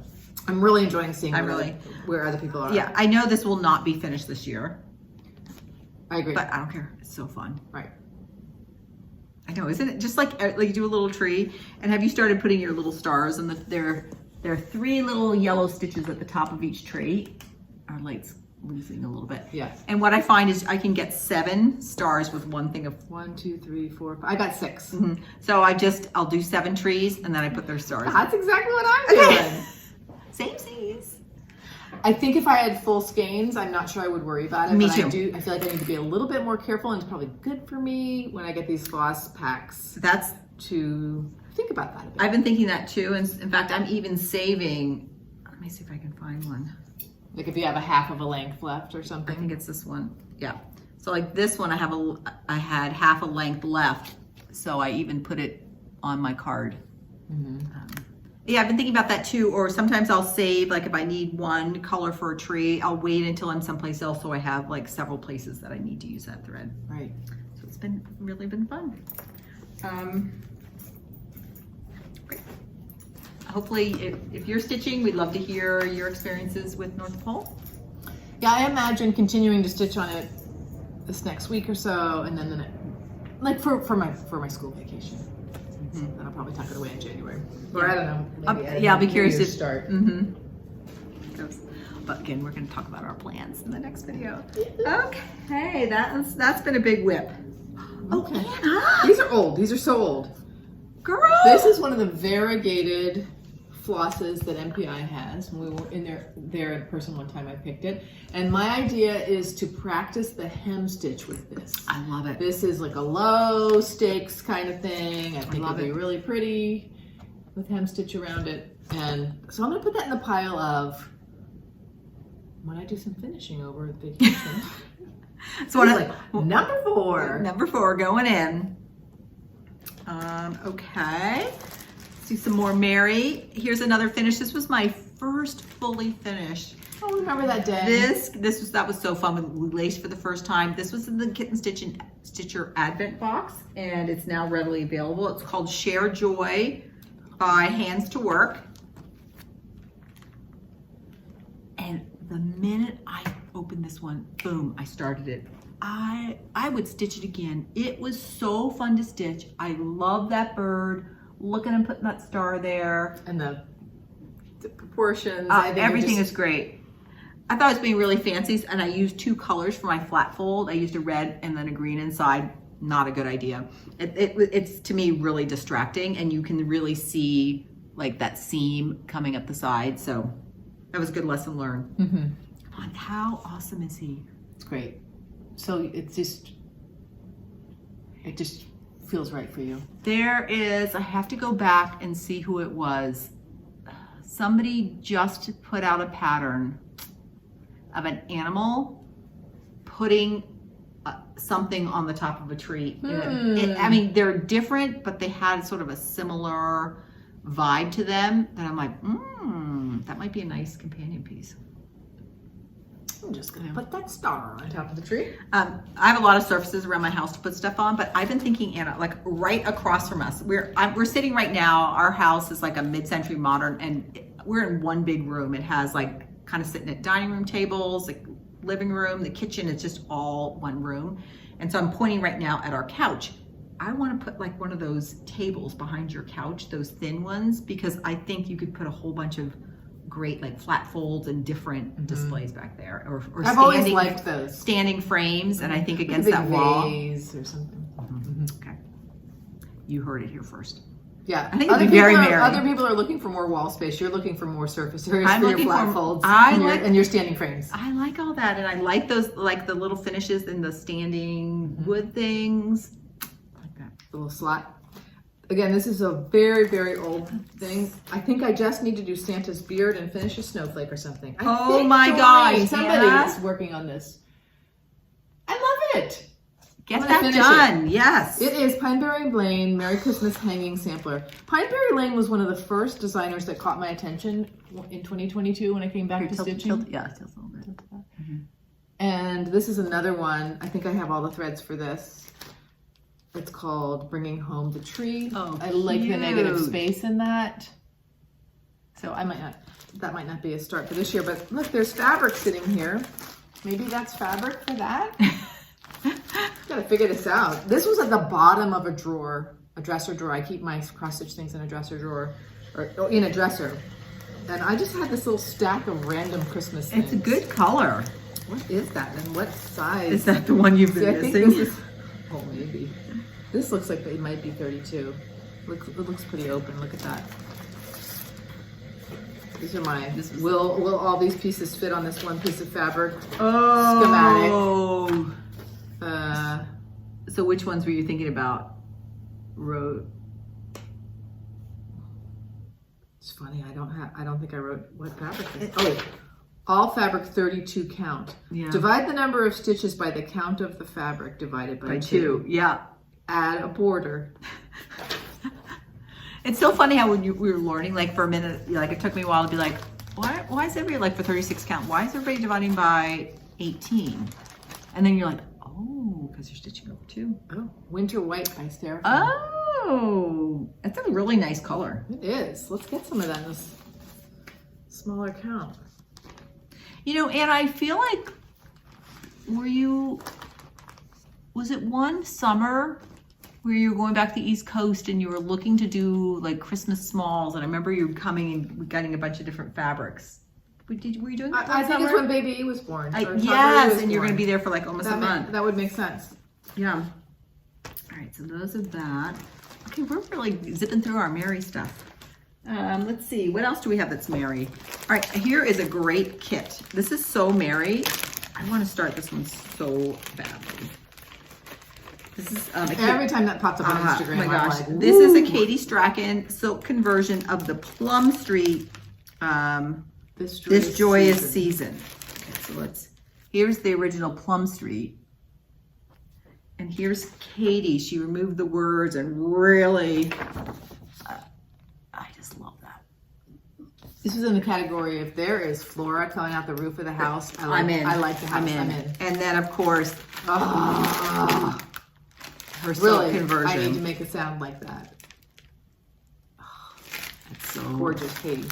I'm really enjoying seeing really- where other people are. yeah, I know this will not be finished this year, I agree. but I don't care. It's so fun. Right. I know, isn't it? Just like you do a little tree, and have you started putting your little stars? And there are 3 little yellow stitches at the top of each tree. Our light's losing a little bit. Yeah. And what I find is I can get 7 stars with one thing of. 1, 2, 3, 4, 5. I got 6. So I'll do 7 trees, and then I put their stars. That's exactly what I'm doing. Samesies. I think if I had full skeins, I'm not sure I would worry about it. Me but too. I feel like I need to be a little bit more careful, and it's probably good for me when I get these floss packs That's. to think about that a bit. I've been thinking that too, and in fact, I'm even saving. Let me see if I can find one. Like if you have a half of a length left or I something. think it's this one. Yeah. So like this one, I had half a length left, so I even put it on my card. Yeah, I've been thinking about that too. Or sometimes I'll save, like if I need one color for a tree, I'll wait until I'm someplace else so I have like several places that I need to use that thread. Right. So it's really been fun. Great. Hopefully, if you're stitching, we'd love to hear your experiences with North Pole. Yeah, I imagine continuing to stitch on it this next week or so, and then like for my school vacation. Then I'll probably tuck it away in January. Or I don't know. Maybe I'll be curious to start. But again, we're going to talk about our plans in the next video. Okay, that's been a big whip. Okay. Anna! These are old. These are so old. Girl! This is one of the variegated flosses that MPI has. When we were in there in person one time, I picked it. And my idea is to practice the hem stitch with this. I love it. This is like a low stakes kind of thing. I think it'll be really pretty with hem stitch around it. And so I'm gonna put that in the pile of when I do some finishing over vacation. So what number 4. Number 4 going in. Okay. Let's do some more Mary. Here's another finish. This was my first fully finished. Oh, remember that day? That was so fun with lace for the first time. This was in the Kitten Stitcher Advent box, and it's now readily available. It's called Share Joy by Hands to Work. And the minute I opened this one, boom, I started it. I would stitch it again. It was so fun to stitch. I love that bird. Look at him putting that star there. And the proportions. Everything is great. I thought it was being really fancy, and I used 2 colors for my flat fold. I used a red and then a green inside. Not a good idea. It's to me really distracting, and you can really see like that seam coming up the side. So that was a good lesson learned. Mm-hmm. Come on, how awesome is he? It's great. So it just feels right for you. There is, I have to go back and see who it was. Somebody just put out a pattern of an animal putting something on the top of a tree. I mean, they're different, but they had sort of a similar vibe to them that I'm like, that might be a nice companion piece. I'm just gonna put that star on top of the tree. I have a lot of surfaces around my house to put stuff on, but I've been thinking, Anna, like right across from us, we're sitting right now. Our house is like a mid-century modern, and we're in one big room. It has like kind of sitting at dining room tables, like living room, the kitchen. It's just all one room. And so I'm pointing right now at our couch. I want to put like one of those tables behind your couch, those thin ones, because I think you could put a whole bunch of great like flat folds and different displays back there, or I've always liked those standing frames, and I think against that wall vase or something. Okay, you heard it here first. Yeah, I think it'd be very merry. Other people are looking for more wall space. You're looking for more surface areas for your flat folds and your standing frames. I like all that, and I like those, like the little finishes and the standing wood things. I like that little slot. Again, this is a very, very old thing. I think I just need to do Santa's beard and finish a snowflake or something. Oh my gosh, somebody is working on this. I love it. Get that done. Yes. It is Pineberry Lane Merry Christmas Hanging Sampler. Pineberry Lane was one of the first designers that caught my attention in 2022 when I came back to stitching. Yeah, it tilts a little bit. And this is another one. I think I have all the threads for this. It's called Bringing Home the Tree. Oh, I like the negative space in that. So that might not be a start for this year, but look, there's fabric sitting here. Maybe that's fabric for that. Gotta figure this out. This was at the bottom of a drawer, a dresser drawer. I keep my cross-stitch things in a dresser drawer, or in a dresser. And I just had this little stack of random Christmas things. It's a good color. What is that, and what size? Is that the one you've been missing? Oh, maybe. This looks like it might be 32. It looks pretty open. Look at that. These are my. Will all these pieces fit on this one piece of fabric? Oh. Schematic. So which ones were you thinking about? It's funny. I don't think I wrote what fabric is. Oh wait. All fabric 32 count. Yeah. Divide the number of stitches by the count of the fabric divided by 2. Yeah. Add a border. It's so funny how when we were learning, like for a minute, like it took me a while to be like, why is everybody, like for 36 count, why is everybody dividing by 18? And then you're like, oh, because you're stitching over 2. Oh, winter white by Sarah. Oh, that's a really nice color. It is. Let's get some of that in this smaller count. You know, and I feel like, was it one summer where you were going back to the East Coast and you were looking to do like Christmas smalls, and I remember you coming and getting a bunch of different fabrics. Were you doing that I think it's when baby E was born. Yes, and you're going to be there for like almost a month. That would make sense. Yeah. All right, so those are that. Okay, we're really zipping through our Merry stuff. Let's see, what else do we have that's Merry? All right, here is a great kit. This is so Merry. I want to start this one so badly. This is every time that pops up on Instagram. Oh my gosh, I'm like, this is a Katie Strachan silk conversion of the Plum Street This Joyous Season. Okay, so here's the original Plum Street. And here's Katie. She removed the words and really, I just love that. This is in the category if there is flora coming out the roof of the house. I like the house. I'm in. And then of course, her silk really, conversion. I need to make it sound like that. It's so gorgeous, Katie.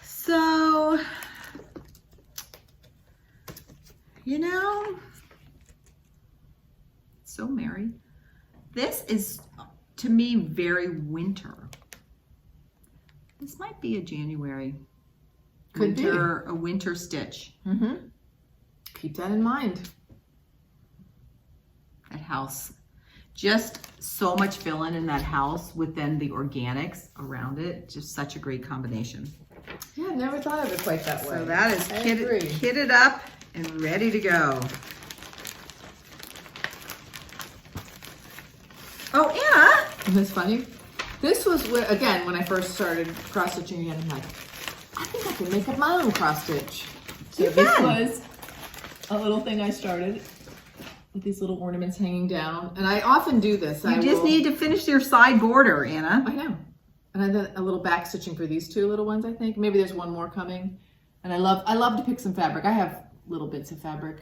So, you know, so Mary, this is to me very winter. This might be a January a winter stitch. Keep that in mind. That house, just so much fill-in in that house within the organics around it. Just such a great combination. Yeah, never thought of it quite that way. So that is kitted up and ready to go. Oh, Anna! Isn't this funny? This was, again, when I first started cross-stitching again, I'm like, I think I can make up my own cross-stitch. So this was a little thing I started with these little ornaments hanging down. And I often do this. You just need to finish your side border, Anna. I know. And I did a little back stitching for these two little ones, I think. Maybe there's one more coming. And I love to pick some fabric. I have little bits of fabric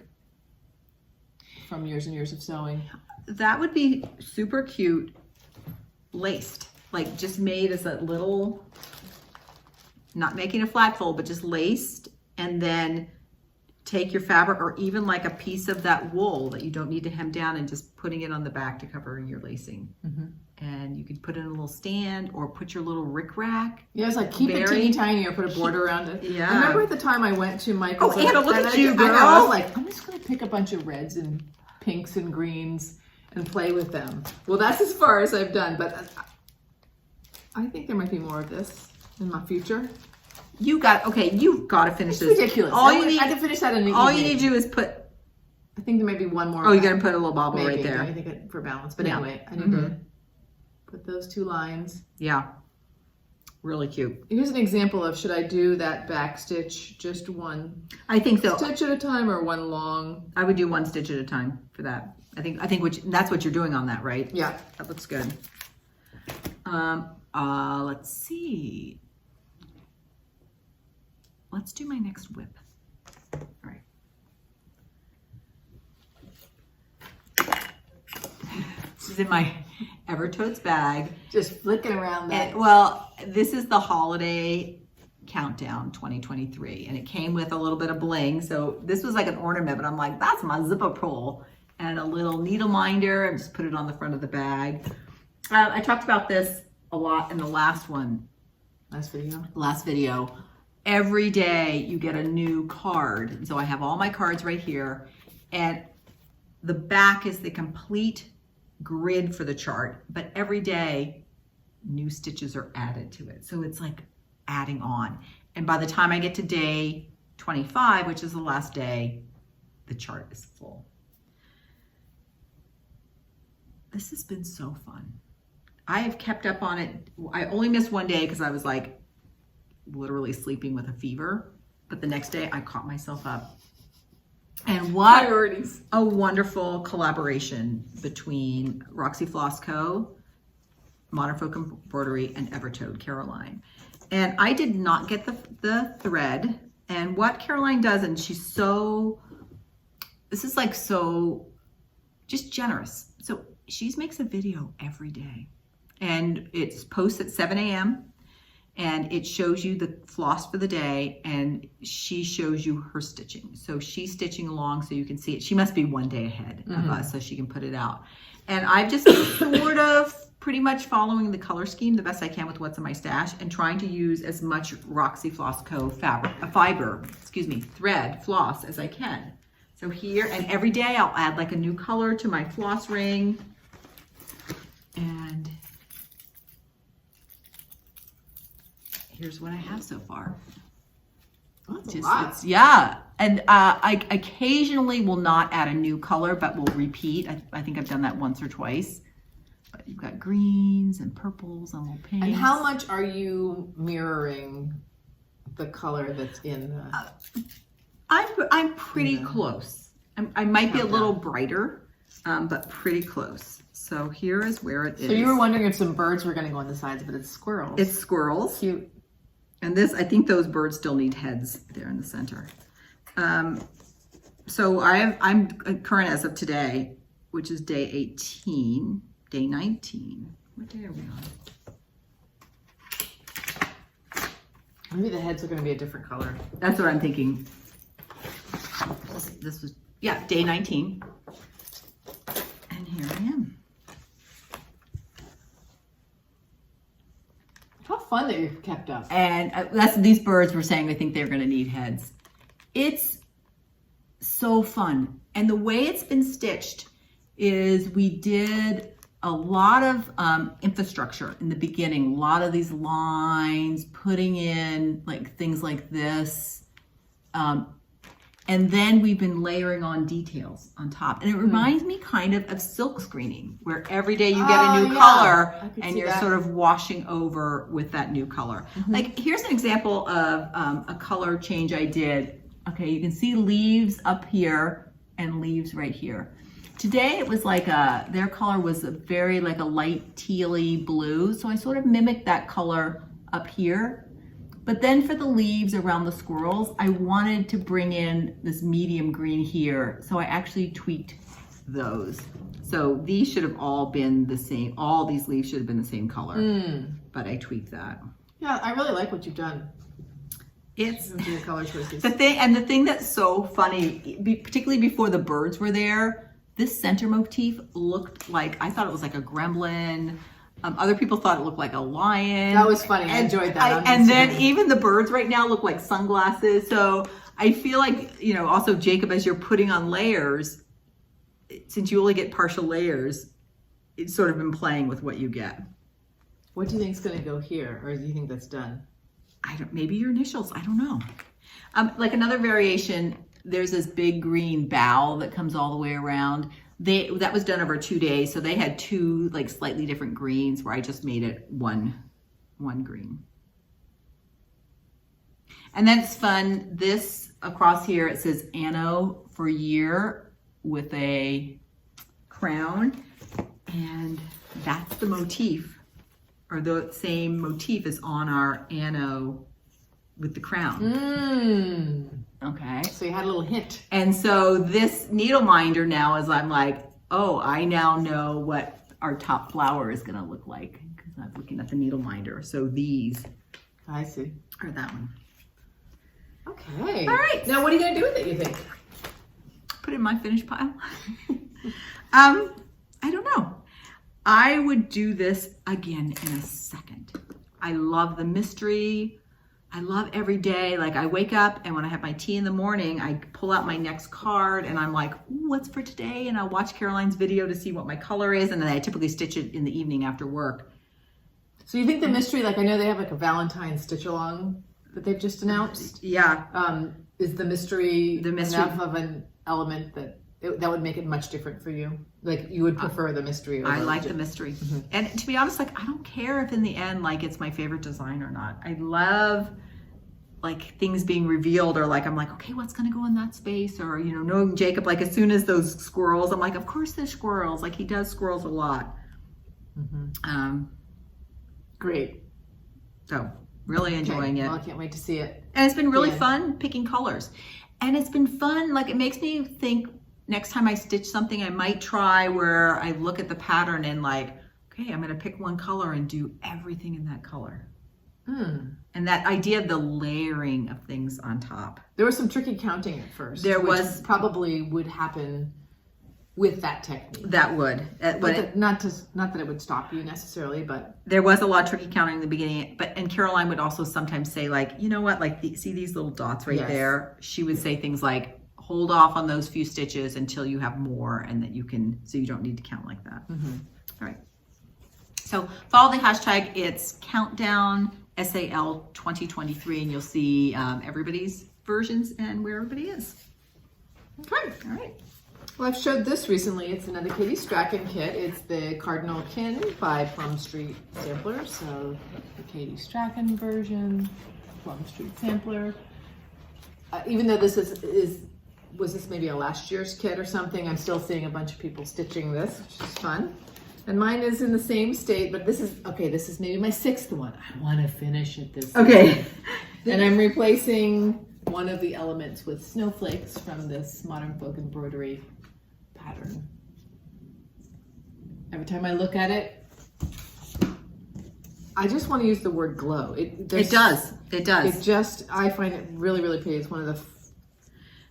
from years and years of sewing. That would be super cute, laced. Like just made as a little, not making a flat fold, but just laced, and then take your fabric or even like a piece of that wool that you don't need to hem down and just putting it on the back to cover your lacing. And you could put it in a little stand or put your little rickrack. Yeah, it's like keep it teeny tiny or put a border around it. Yeah. I remember at the time I went to Michael's. Oh, Anna, look at you, girl. I was like, I'm just going to pick a bunch of reds and pinks and greens and play with them. Well, that's as far as I've done, but I think there might be more of this in my future. You've got to finish this. It's ridiculous. I can finish that in the evening. All you need to do is put. I think there may be one more. Oh, you're gonna put a little bobble right there. I think for balance. But anyway, I need to put those two lines. Yeah, really cute. Here's an example of should I do that back stitch just one? I think so. Stitch at a time or one long? I would do one stitch at a time for that. I think that's what you're doing on that, right? Yeah, that looks good. Let's see. Let's do my next whip. All right. This is in my Evertotes bag. Just flicking around that. Well, this is the holiday countdown 2023, and it came with a little bit of bling. So this was like an ornament, but I'm like, that's my zipper pull, and a little needle minder, and just put it on the front of the bag. I talked about this a lot in the last video. Every day you get a new card. And so I have all my cards right here, and the back is the complete grid for the chart, but every day new stitches are added to it. So it's like adding on. And by the time I get to day 25, which is the last day, the chart is full. This has been so fun. I have kept up on it. I only missed one day because I was like literally sleeping with a fever, but the next day I caught myself up. And what priorities. A wonderful collaboration between Roxy Floss Co., Modern Folk Embroidery, and Evertote Caroline. And I did not get the thread. And what Caroline does, and she's so, this is like so just generous. So she makes a video every day, and it's posted at 7 a.m. and it shows you the floss for the day, and she shows you her stitching. So she's stitching along so you can see it. She must be one day ahead of us so she can put it out. And I've just sort of pretty much following the color scheme the best I can with what's in my stash, and trying to use as much Roxy Floss Co. thread floss as I can. So here, and every day I'll add like a new color to my floss ring. And here's what I have so far. That's a lot. Yeah. And I occasionally will not add a new color, but will repeat. I think I've done that once or twice. But you've got greens and purples and little pinks. And how much are you mirroring the color that's in the... I'm pretty close. I might be a little brighter, but pretty close. So here is where it is. So you were wondering if some birds were going to go on the sides, but it's squirrels. It's squirrels. Cute. And this, I think those birds still need heads there in the center. So I'm current as of today, which is day 18, day 19. What day are we on? Maybe the heads are going to be a different color. That's what I'm thinking. This was, yeah, day 19. And here I am. How fun that you've kept up. And these birds were saying they think they're going to need heads. It's so fun. And the way it's been stitched is we did a lot of infrastructure in the beginning, a lot of these lines, putting in like things like this. And then we've been layering on details on top. And it reminds me kind of silk screening, where every day you get a new color and you're sort of washing over with that new color. Like here's an example of a color change I did. Okay, you can see leaves up here and leaves right here. Today it was like their color was a very like a light tealy blue. So I sort of mimicked that color up here. But then for the leaves around the squirrels, I wanted to bring in this medium green here. So I actually tweaked those. So these should have all been the same. All these leaves should have been the same color, but I tweaked that. Yeah, I really like what you've done. It's the color choices. the thing that's so funny, particularly before the birds were there, this center motif looked like, I thought it was like a gremlin. Other people thought it looked like a lion. That was funny. I enjoyed that. And then even the birds right now look like sunglasses. So I feel like, you know, also Jacob, as you're putting on layers, since you only get partial layers, it's sort of been playing with what you get. What do you think is going to go here? Or do you think that's done? Maybe your initials. I don't know. Like another variation, there's this big green bow that comes all the way around. That was done over 2 days, so they had two like slightly different greens where I just made it one green. And then it's fun. This across here, it says Anno for year with a crown, and that's the motif, or the same motif is on our Anno with the crown. Okay. So you had a little hint. And so this needle minder now is, I'm like, oh, I now know what our top flower is going to look like because I'm looking at the needle minder. So these I see. are that one. Okay. All right. Now what are you going to do with it, you think? Put it in my finished pile. I don't know. I would do this again in a second. I love the mystery. I love every day. Like I wake up and when I have my tea in the morning, I pull out my next card and I'm like, ooh, what's for today? And I'll watch Caroline's video to see what my color is. And then I typically stitch it in the evening after work. So you think the mystery, like I know they have like a Valentine's stitch along that they've just announced. Yeah. Is the mystery enough of an element that would make it much different for you? Like you would prefer the mystery over I like the mystery. And to be honest, like I don't care if in the end like it's my favorite design or not. I love like things being revealed, or like I'm like, okay, what's gonna go in that space? Or you know, knowing Jacob, like as soon as those squirrels, I'm like, of course there's squirrels. Like he does squirrels a lot. Great. So really enjoying it. Well, I can't wait to see it. And it's been really fun picking colors. And it's been fun, like it makes me think next time I stitch something, I might try where I look at the pattern and like, okay, I'm gonna pick one color and do everything in that color. And that idea of the layering of things on top. There was some tricky counting at first. There was. Probably would happen with that technique. That would. But not that it would stop you necessarily, but. There was a lot of tricky counting in the beginning, and Caroline would also sometimes say like, you know what, like see these little dots right there? She would say things like, hold off on those few stitches until you have more and that you can, so you don't need to count like that. All right. So follow the hashtag, it's countdown SAL 2023, and you'll see everybody's versions and where everybody is. Okay. All right. Well, I've showed this recently. It's another Katie Strachan kit. It's the Cardinal Kin by Plum Street Sampler. So the Katie Strachan version, Plum Street Sampler. Even though this was this maybe a last year's kit or something, I'm still seeing a bunch of people stitching this, which is fun. And mine is in the same state, but this is maybe my 6th one. I want to finish it this Okay. And I'm replacing one of the elements with snowflakes from this Modern Folk embroidery pattern. Every time I look at it, I just want to use the word glow. It does. I find it really, really pretty. It's one of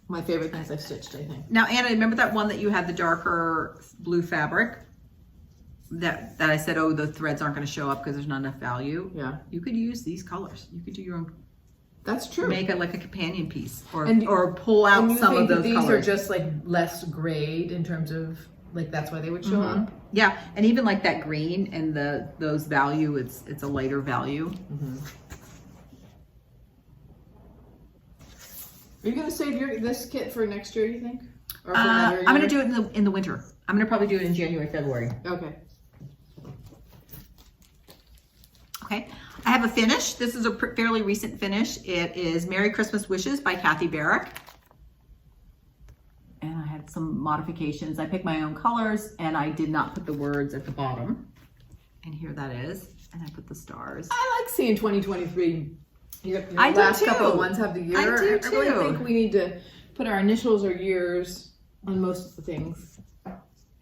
my favorite things I've stitched, I think. Now, Anna, remember that one that you had the darker blue fabric? That I said, oh, the threads aren't going to show up because there's not enough value. Yeah. You could use these colors. You could do your own. That's true. Make it like a companion piece, or pull out some of those these colors. These are just like less grayed in terms of like that's why they would show up. Yeah, and even like that green and those value, it's a lighter value. Are you going to save this kit for next year, you think? Or for I'm going to do it in the winter. I'm going to probably do it in January, February. Okay. Okay. I have a finish. This is a fairly recent finish. It is Merry Christmas Wishes by Kathy Barrick. And I had some modifications. I picked my own colors and I did not put the words at the bottom. And here that is. And I put the stars. I like seeing 2023. Your I do last too. couple of ones have the year. I do too. I really think we need to put our initials or years on most of the things.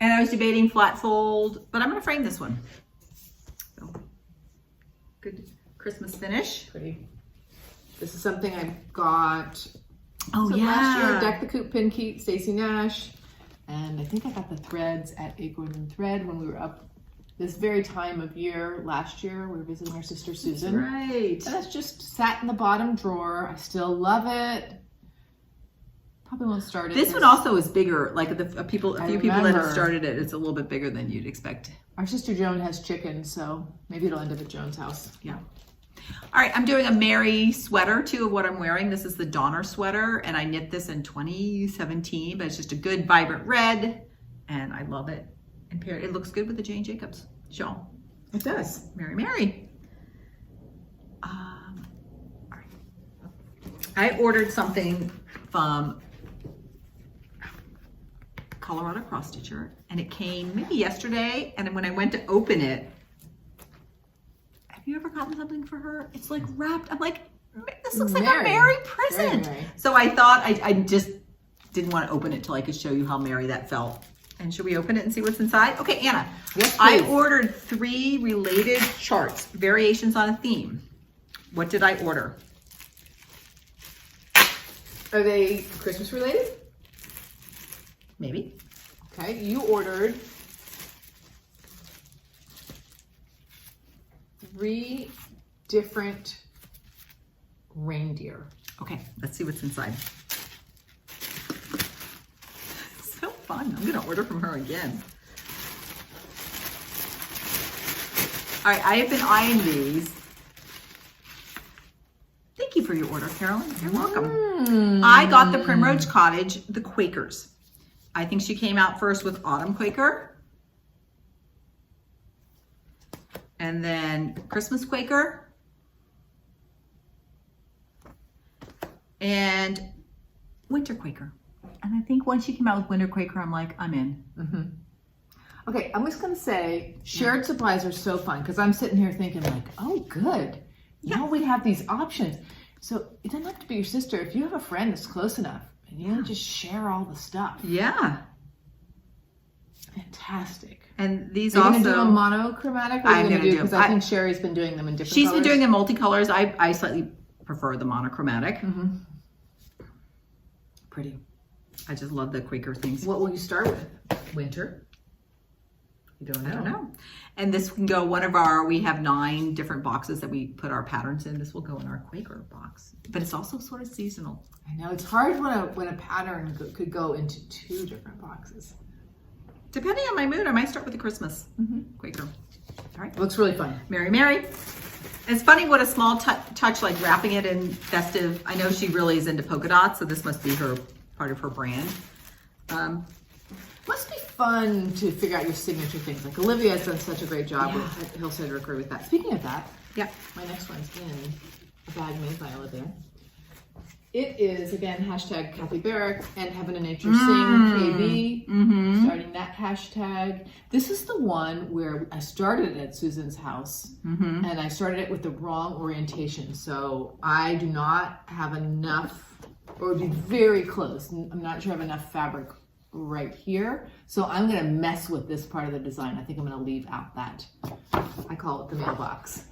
And I was debating flat fold, but I'm going to frame this one. So, good Christmas finish. Pretty. This is something I got last year. Deck the Coop Pin Keat, Stacey Nash. And I think I got the threads at Acorn and Thread when we were up this very time of year last year. We were visiting our sister Susan. That's right. And that's just sat in the bottom drawer. I still love it. Probably won't start it. This one also is bigger. Like a few people that have started it, it's a little bit bigger than you'd expect. Our sister Joan has chickens, so maybe it'll end up at Joan's house. Yeah. All right, I'm doing a Merry sweater too of what I'm wearing. This is the Donner sweater, and I knit this in 2017, but it's just a good vibrant red, and I love it. And it looks good with the Jane Jacobs shawl. It does. Merry, Merry. All right. I ordered something from Colorado Cross Stitcher, and it came maybe yesterday, and when I went to open it, have you ever gotten something for her? It's like wrapped. I'm like, this looks like a merry present. Very merry. So I thought I just didn't want to open it till I could show you how merry that felt. And should we open it and see what's inside? Okay, Anna. Yes, I please. ordered 3 related charts, variations on a theme. What did I order? Are they Christmas related? Maybe. Okay, you ordered 3 different reindeer. Okay, let's see what's inside. So fun. I'm gonna order from her again. All right, I have been eyeing these. Thank you for your order, Carolyn. You're welcome. I got the Primrose Cottage, the Quakers. I think she came out first with Autumn Quaker. And then Christmas Quaker. And Winter Quaker. And I think once she came out with Winter Quaker, I'm like, I'm in. Okay, I'm just gonna say shared supplies are so fun because I'm sitting here thinking like, oh good, now we have these options. So it doesn't have to be your sister. If you have a friend that's close enough and you just share all the stuff. Yeah. Fantastic. And these are you also. Gonna do a monochromatic? I'm gonna do because I think Sherry's been doing them in different She's colors. been doing them multicolors. I slightly prefer the monochromatic. Pretty. I just love the Quaker things. What will you start with? Winter? You don't know. I don't know. And this can go we have 9 different boxes that we put our patterns in. This will go in our Quaker box. But it's also sort of seasonal. I know, it's hard when a pattern could go into 2 different boxes. Depending on my mood, I might start with the Christmas Quaker. All right. It looks really fun. Mary, Mary. It's funny what a small touch like wrapping it in festive. I know she really is into polka dots, so this must be her part of her brand. Must be fun to figure out your signature things. Like Olivia has done such a great job with Hillside Rookery with that. Speaking of that, my next one's in a bag made by Olivia. It is, again, hashtag Kathy Barrick and Heaven and Nature Sing KB. Starting that hashtag. This is the one where I started it at Susan's house and I started it with the wrong orientation. So I do not have enough, or would be very close. I'm not sure I have enough fabric right here. So I'm going to mess with this part of the design. I think I'm going to leave out that. I call it the mailbox.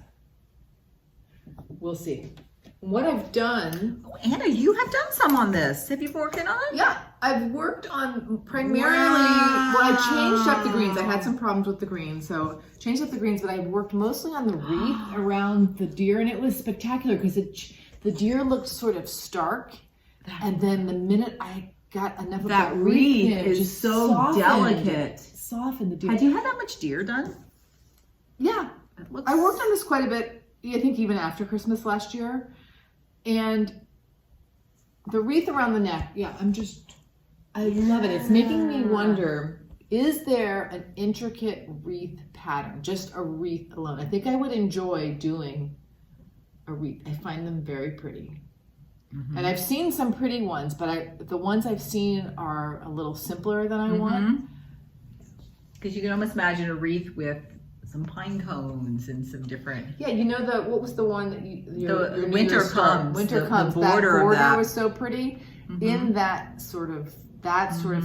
We'll see. What I've done... Oh, Anna, you have done some on this. Have you been working on? Yeah, I've worked on primarily... Well, I changed up the greens. I had some problems with the greens, so changed up the greens, but I worked mostly on the wreath around the deer, and it was spectacular because the deer looked sort of stark, and then the minute I got enough of that wreath is just so delicate. Softened the deer. Had you had that much deer done? Yeah. I worked on this quite a bit, I think even after Christmas last year. And the wreath around the neck, I love it. It's making me wonder, is there an intricate wreath pattern, just a wreath alone? I think I would enjoy doing a wreath. I find them very pretty. And I've seen some pretty ones, but the ones I've seen are a little simpler than I want. Because you can almost imagine a wreath with some pine cones and some different... Yeah, you know what was the one that your Winter Comes. Winter Comes. The border that of that was so pretty. In that sort of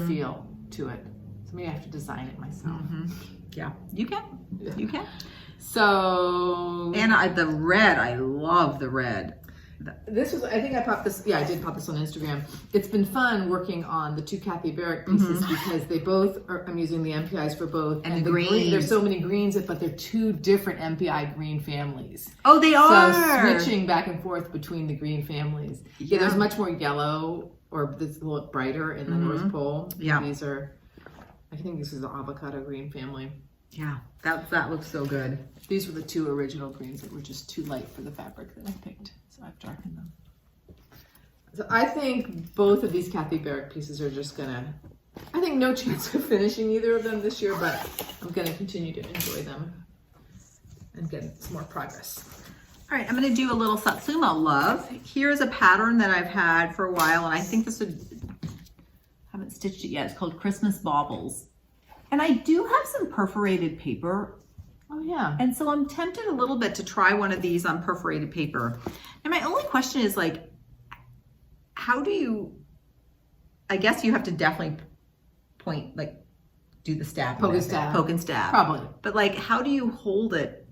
feel to it. So maybe I have to design it myself. Yeah, you can. You can. So... And the red, I love the red. This was, I think I popped this, I did pop this on Instagram. It's been fun working on the two Kathy Barrick pieces because they both are, I'm using the MPIs for both. And the greens. There's so many greens, but they're two different MPI green families. Oh, they are! So switching back and forth between the green families. Yeah, there's much more yellow, or this a little brighter in the North Pole. Yeah. These are, I think this is the avocado green family. Yeah, that looks so good. These were the two original greens that were just too light for the fabric that I picked. So I've darkened them. So I think both of these Kathy Barrick pieces are just gonna, I think no chance of finishing either of them this year, but I'm gonna continue to enjoy them and get some more progress. All right, I'm gonna do a little Satsuma love. Here's a pattern that I've had for a while, and I think this would, haven't stitched it yet. It's called Christmas Baubles. And I do have some perforated paper. Oh yeah. And so I'm tempted a little bit to try one of these on perforated paper. And my only question is like, how do you, I guess you have to definitely point, like do the stab. Poke and stab. Poke and stab. Probably. But like, how do you hold it?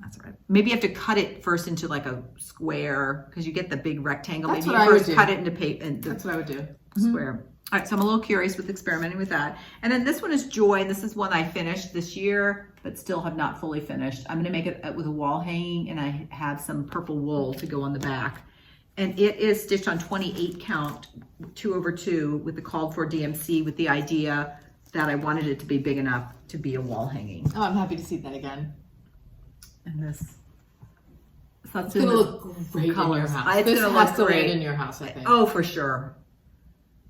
That's right. Maybe you have to cut it first into like a square because you get the big rectangle. That's Maybe what you I first would do. cut it into paper. That's what I would do. Square. All right, so I'm a little curious with experimenting with that. And then this one is Joy, and this is one I finished this year, but still have not fully finished. I'm gonna make it with a wall hanging, and I have some purple wool to go on the back. And it is stitched on 28 count, 2/2, with the called for DMC, with the idea that I wanted it to be big enough to be a wall hanging. Oh, I'm happy to see that again. And this, it's gonna look great in your house. This has to land in your house, I think. Oh, for sure.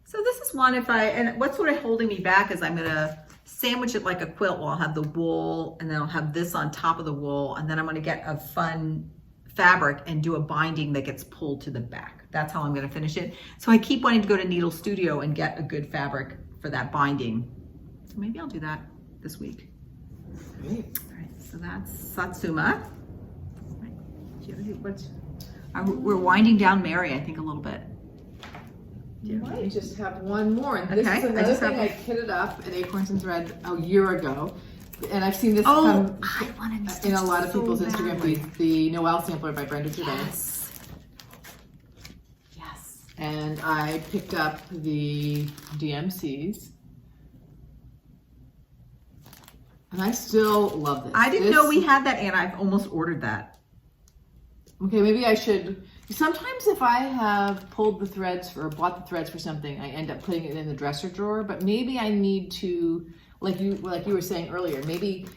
So this is one and what's sort of holding me back is I'm gonna sandwich it like a quilt where I'll have the wool and then I'll have this on top of the wool and then I'm gonna get a fun fabric and do a binding that gets pulled to the back. That's how I'm gonna finish it. So I keep wanting to go to Needle Studio and get a good fabric for that binding. So maybe I'll do that this week. Great. All right, so that's Satsuma. We're winding down Mary, I think, a little bit. You might just have one more. And this is another thing I kitted up at Acorns and Thread a year ago. And I've seen this come in a lot of people's Instagram feeds. The Noel Sampler by Brenda Gervais. Yes. And I picked up the DMCs. And I still love this. I didn't know we had that, and I've almost ordered that. Okay, maybe I should. Sometimes if I have pulled the threads or bought the threads for something, I end up putting it in the dresser drawer, but maybe I need to like you were saying earlier, maybe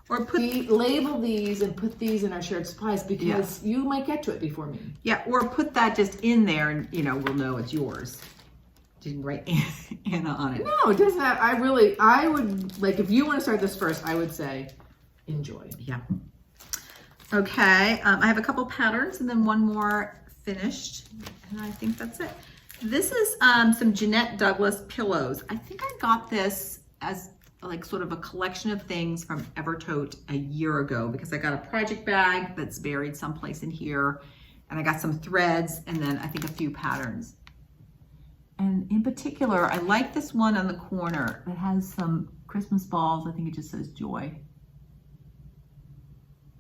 label these and put these in our shared supplies because you might get to it before me. Yeah, or put that just in there and, you know, we'll know it's yours. Didn't write Anna on it. No, it doesn't have, I would, like, if you want to start this first, I would say enjoy. Yeah. Okay, I have a couple patterns and then one more finished, and I think that's it. This is some Jeanette Douglas pillows. I think I got this as like sort of a collection of things from Evertote a year ago because I got a project bag that's buried someplace in here, and I got some threads and then I think a few patterns. And in particular, I like this one on the corner that has some Christmas balls. I think it just says joy.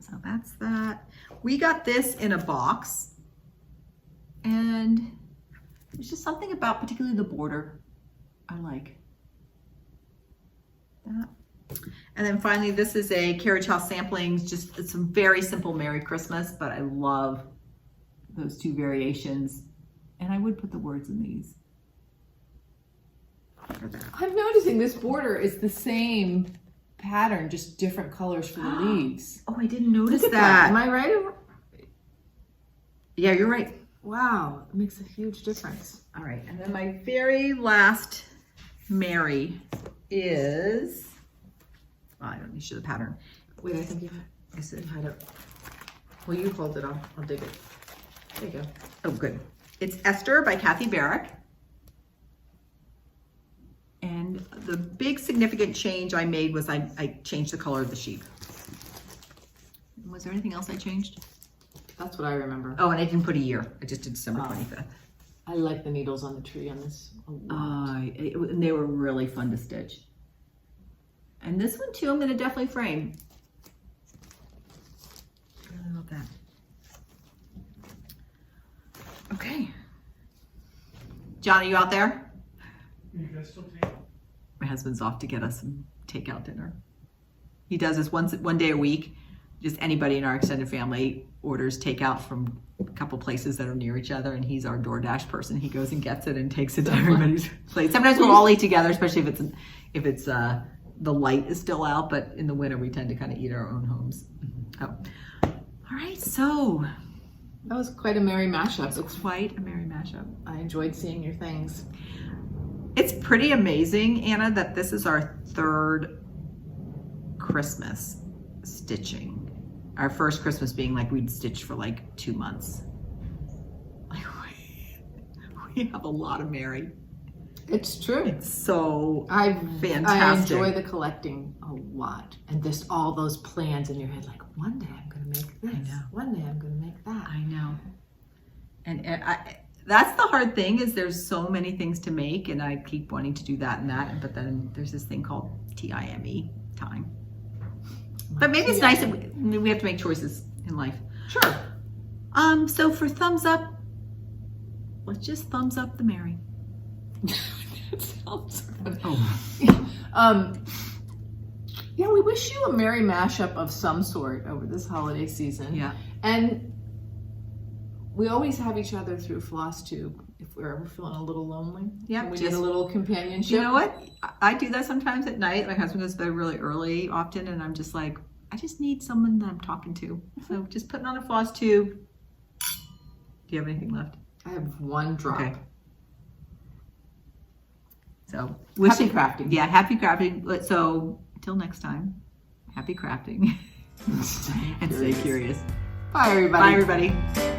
So that's that. We got this in a box, and there's just something about particularly the border I like. That. And then finally, this is a Carriage House Samplings, just it's some very simple Merry Christmas, but I love those two variations. And I would put the words in these. I'm noticing this border is the same pattern, just different colors for the leaves. Oh, I didn't notice Look at that. Am I right? Yeah, you're right. Wow, it makes a huge difference. All right, and then my very last Mary is, well, I don't need to show the pattern. Wait, I think you had it. Well, you hold it, I'll dig it. There you go. Oh, good. It's Esther by Kathy Barrick. And the big significant change I made was I changed the color of the sheep. Was there anything else I changed? That's what I remember. Oh, and I didn't put a year. I just did December 25th. I like the needles on the tree on this a lot. And they were really fun to stitch. And this one too, I'm going to definitely frame. I really love that. Okay. John, are you out there? You guys still take? My husband's off to get us some takeout dinner. He does this one day a week. Just anybody in our extended family orders takeout from a couple places that are near each other, and he's our DoorDash person. He goes and gets it and takes it to everybody's place. Sometimes we'll all eat together, especially if it's the light is still out. But in the winter, we tend to kind of eat our own homes. Oh, all right. So that was quite a merry mashup. It's quite a merry mashup. I enjoyed seeing your things. It's pretty amazing, Anna, that this is our third Christmas stitching. Our first Christmas being like we'd stitch for like 2 months. Like we have a lot of Mary. It's true. It's so fantastic. I enjoy the collecting a lot. And just all those plans in your head, like one day I'm going to make this. I know. One day I'm going to make that. I know. And that's the hard thing is there's so many things to make, and I keep wanting to do that and that. But then there's this thing called TIME, time. But maybe it's nice that we have to make choices in life. Sure. So for thumbs up, let's just thumbs up the Mary. Yeah, we wish you a merry mashup of some sort over this holiday season. Yeah. And we always have each other through FlossTube if we're ever feeling a little lonely. Yeah. We need a little companionship. You know what? I do that sometimes at night. My husband goes to bed really early often, and I'm just like, I just need someone that I'm talking to. So just putting on a FlossTube. Do you have anything left? I have one drop. Okay. So happy crafting. Yeah, happy crafting. So until next time, happy crafting and stay curious. Bye, everybody. Bye, everybody.